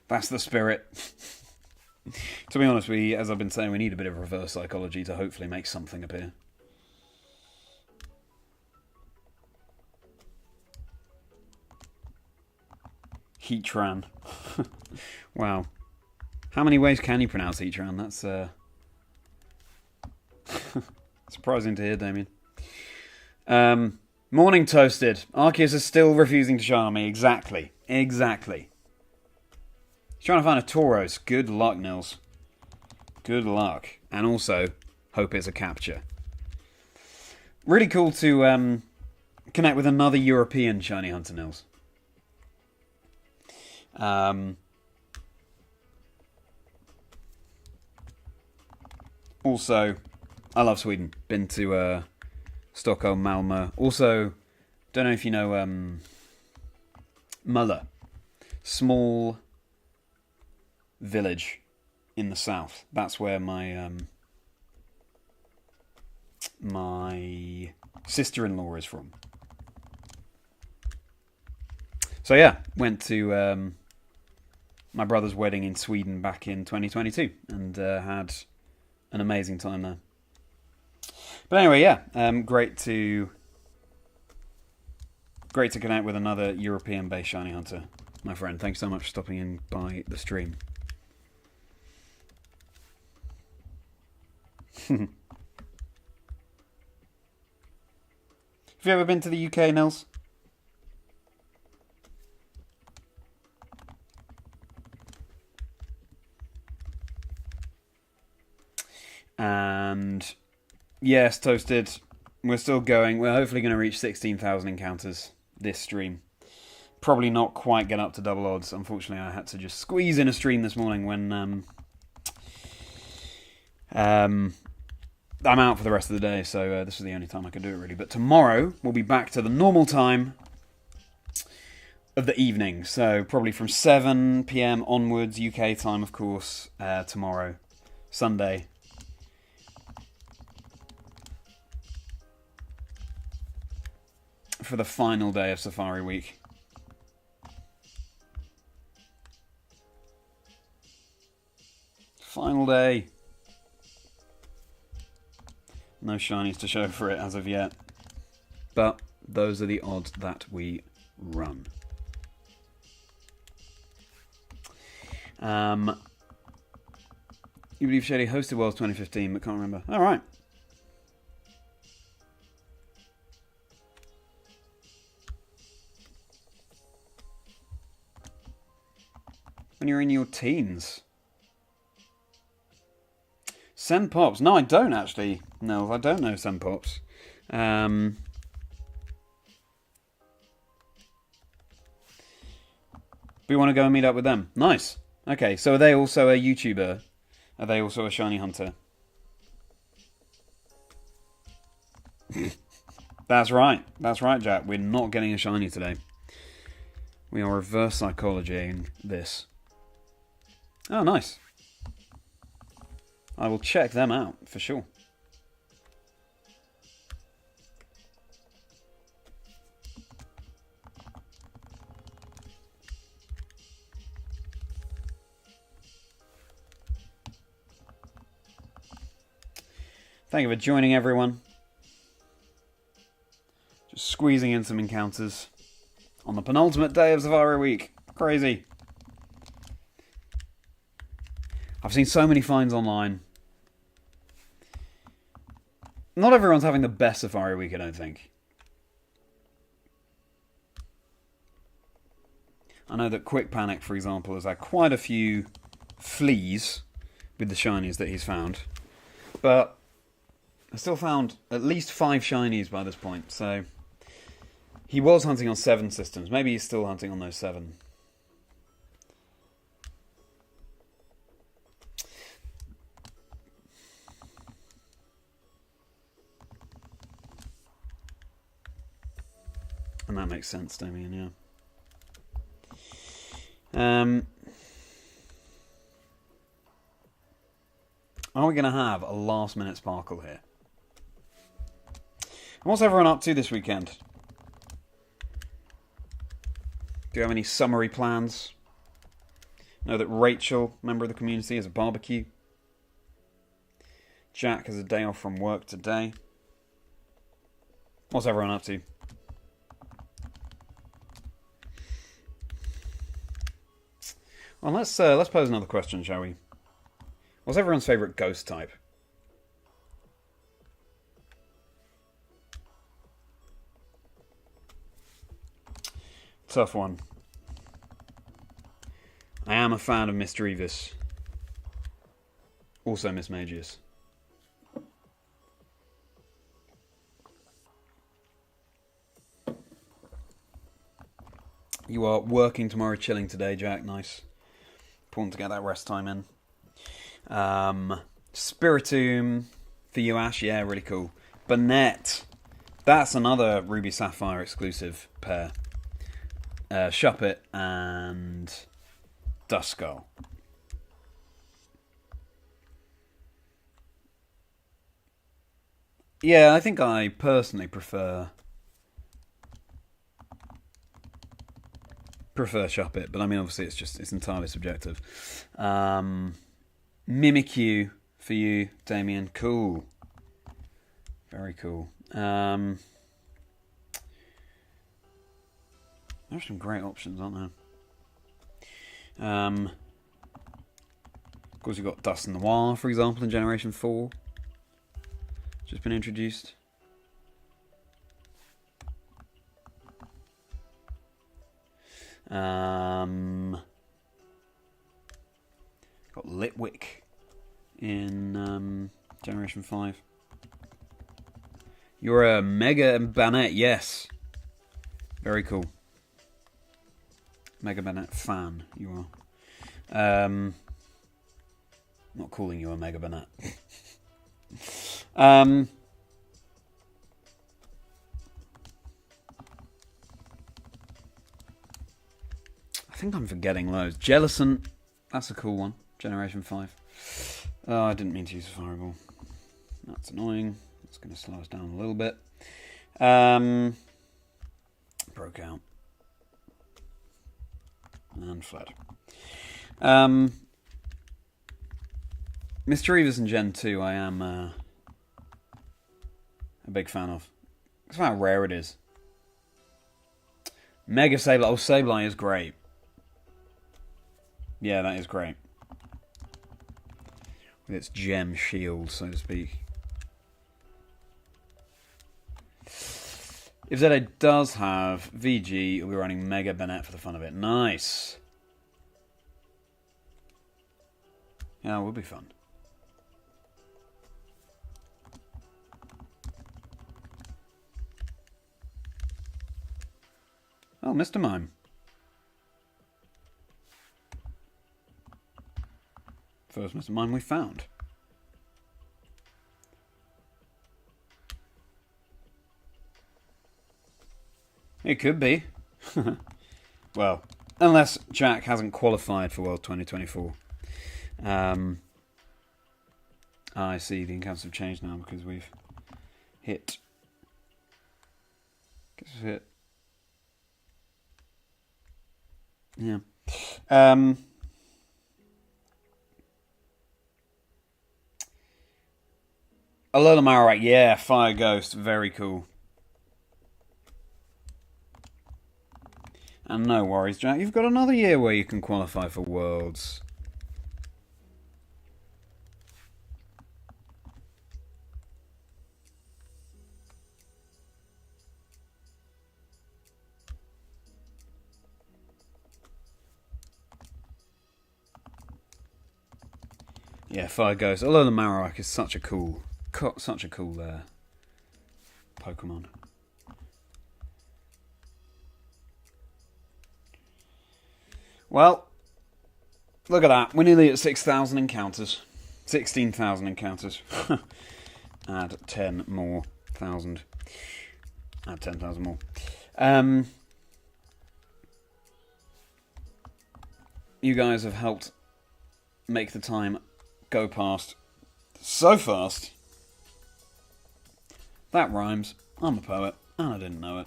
That's the spirit. To be honest, as I've been saying, we need a bit of reverse psychology to hopefully make something appear. Heatran. Wow. How many ways can you pronounce Heatran? That's surprising to hear, Damien. Morning, Toasted. Arceus is still refusing to shine on me. Exactly. He's trying to find a Tauros. Good luck, Nils. Good luck. And also, hope it's a capture. Really cool to connect with another European shiny hunter, Nils. Also, I love Sweden. Been to Stockholm, Malmö. Also, don't know if you know Muller. Small village in the south. That's where my my sister-in-law is from. So yeah, went to my brother's wedding in Sweden back in 2022 and had an amazing time there. But anyway, yeah, great to connect with another European-based shiny hunter, my friend. Thanks so much for stopping in by the stream. Have you ever been to the UK, Nils? And yes, Toasted, we're still going. We're hopefully going to reach 16,000 encounters this stream. Probably not quite get up to double odds. Unfortunately, I had to just squeeze in a stream this morning when I'm out for the rest of the day, so this is the only time I can do it, really. But tomorrow, we'll be back to the normal time of the evening. So probably from 7 PM onwards, UK time, of course, tomorrow, Sunday. For the final day of Safari Week. Final day. No shinies to show for it as of yet. But those are the odds that we run. You believe Shady hosted Worlds 2015, but can't remember. Alright. When you're in your teens. Send Pops. No, I don't actually. No, I don't know Send Pops. But you want to go and meet up with them? Nice. Okay, so are they also a YouTuber? Are they also a shiny hunter? That's right. That's right, Jack. We're not getting a shiny today. We are reverse psychologying this. Oh, nice. I will check them out, for sure. Thank you for joining, everyone. Just squeezing in some encounters on the penultimate day of Safari Week. Crazy. I've seen so many finds online. Not everyone's having the best Safari Week, I don't think. I know that Quick Panic, for example, has had quite a few fleas with the shinies that he's found. But I still found at least 5 shinies by this point, so he was hunting on 7 systems. Maybe he's still hunting on those 7. And that makes sense, Damien, yeah. Are we going to have a last-minute sparkle here? And what's everyone up to this weekend? Do you have any summary plans? Know that Rachel, member of the community, has a barbecue. Jack has a day off from work today. What's everyone up to? Well, let's pose another question, shall we? What's everyone's favourite ghost type? Tough one. I am a fan of Mr. Evis. Also Miss Magius. You are working tomorrow, chilling today, Jack. Nice. Important to get that rest time in. Spiritomb for you, Ash. Yeah, really cool. Burnett. That's another Ruby Sapphire exclusive pair. Shuppet and Duskull. Yeah, I think I personally prefer Shuppet, but I mean, obviously, it's entirely subjective. Mimikyu for you, Damien. Cool. Very cool. There's some great options, aren't there? Of course, you've got Dust Noir, for example, in Generation 4. Just been introduced. Got Litwick in Generation 5. You're a Mega Banette, yes. Very cool. Mega Banette fan, you are. Not calling you a Mega Banette. I think I'm forgetting loads. Jellicent, that's a cool one. Generation 5. Oh, I didn't mean to use a fireball. That's annoying. It's going to slow us down a little bit. Broke out. And fled. Mr. Evis and Gen 2 I am a big fan of. It's how rare it is. Mega Sableye. Oh, Sableye is great. Yeah, that is great. With its gem shield, so to speak. If ZA does have VG, you'll be running Mega Banette for the fun of it. Nice. Yeah, it will be fun. Oh, Mr. Mime. First Mr. Mime we found. It could be. Well, unless Jack hasn't qualified for World 2024. I see the encounters have changed now because we've hit. Guess we've hit. Yeah. Alola Marowak, yeah, Fire Ghost, very cool. And no worries, Jack, you've got another year where you can qualify for Worlds. Yeah, Fire Ghost. Alola Marowak is such a cool Pokemon. Well, look at that. We're nearly at 6,000 encounters. 16,000 encounters. Add 10 more thousand. Add 10,000 more. You guys have helped make the time go past so fast. That rhymes. I'm a poet, and I didn't know it.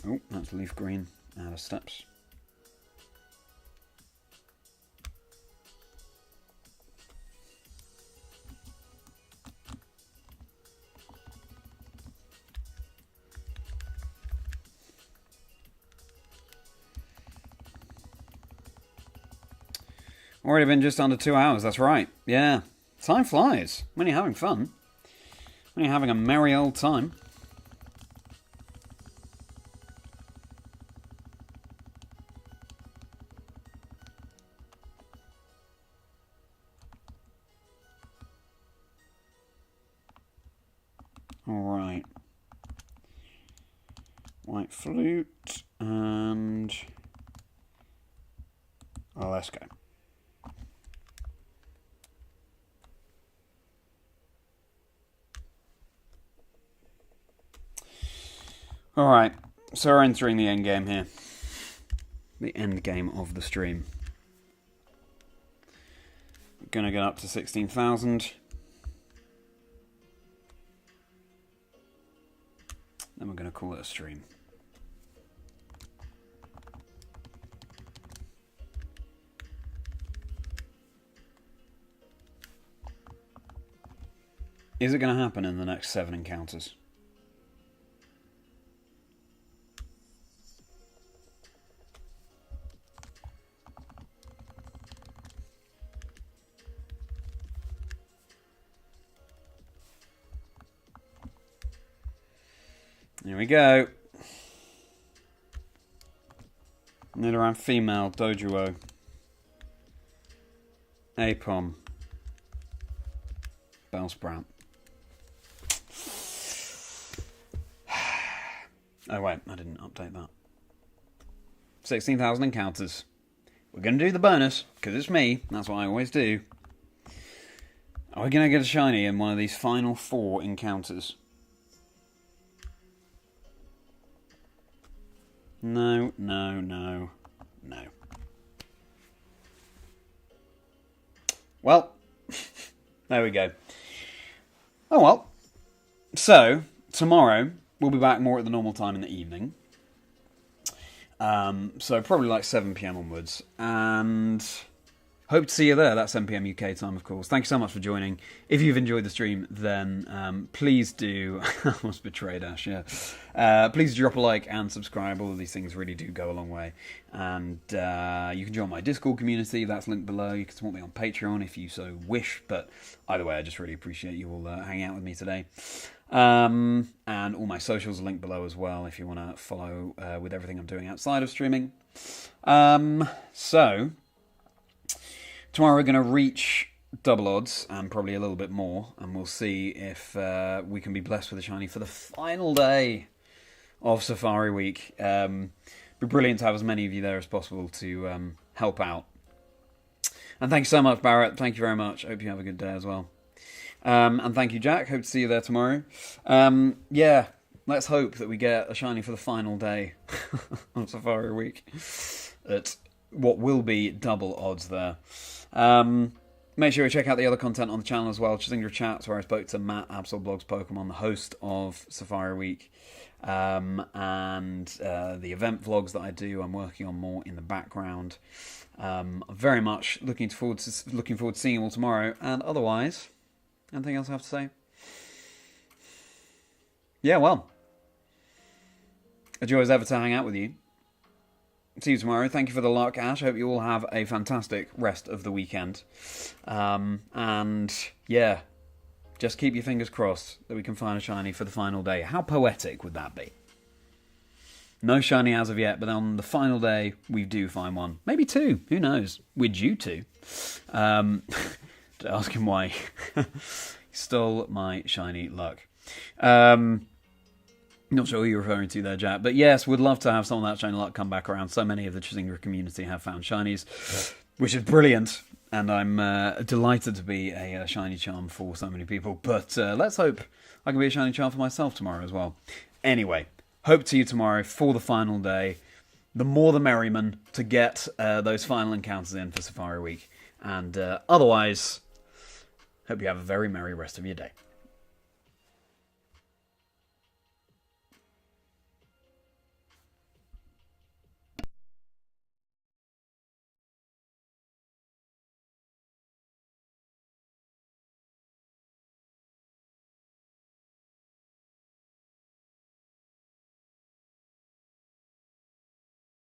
Oh, that's leaf green out of steps. Already been just under 2 hours, that's right. Yeah. Time flies when you're having fun. When you're having a merry old time. Alright. White flute and... oh, let's go. Alright, so we're entering the end game here. The end game of the stream. We're going to get up to 16,000. Then we're going to call it a stream. Is it going to happen in the next 7 encounters? Here we go. Nidoran female, Dojuo. Apom. Bellsprout. Oh wait, I didn't update that. 16,000 encounters. We're going to do the bonus, because it's me. That's what I always do. Are we going to get a shiny in one of these final 4 encounters? No, no, no, no. Well, there we go. Oh well. So, tomorrow, we'll be back more at the normal time in the evening. So probably like 7 PM onwards. And hope to see you there. That's 7 PM UK time, of course. Thank you so much for joining. If you've enjoyed the stream, then please do... I almost betrayed Ash, yeah. Please drop a like and subscribe. All of these things really do go a long way. And you can join my Discord community. That's linked below. You can support me on Patreon if you so wish. But either way, I just really appreciate you all hanging out with me today. And all my socials are linked below as well if you want to follow with everything I'm doing outside of streaming. So... tomorrow we're going to reach double odds and probably a little bit more, and we'll see if we can be blessed with a shiny for the final day of Safari Week. It'd be brilliant to have as many of you there as possible to help out. And thank you so much, Barrett. Thank you very much. Hope you have a good day as well. And thank you, Jack. Hope to see you there tomorrow. Yeah, let's hope that we get a shiny for the final day of Safari Week at what will be double odds there. Make sure you check out the other content on the channel as well. Chazingdra Chats, where I spoke to Matt, Absol Blogs Pokemon, the host of Safari Week, and the event vlogs that I do. I'm working on more in the background. Very much looking forward to seeing you all tomorrow. And otherwise, anything else I have to say? Yeah, well, a joy as ever to hang out with you. See you tomorrow. Thank you for the luck, Ash. I hope you all have a fantastic rest of the weekend. And, yeah, just keep your fingers crossed that we can find a shiny for the final day. How poetic would that be? No shiny as of yet, but on the final day, we do find one. Maybe 2. Who knows? We're due to. To ask him why he stole my shiny luck. Not sure who you're referring to there, Jack. But yes, would love to have some of that shiny luck come back around. So many of the Chazingdra community have found shinies, which is brilliant. And I'm delighted to be a shiny charm for so many people. But let's hope I can be a shiny charm for myself tomorrow as well. Anyway, hope to see you tomorrow for the final day. The more the merriman to get those final encounters in for Safari Week. And otherwise, hope you have a very merry rest of your day.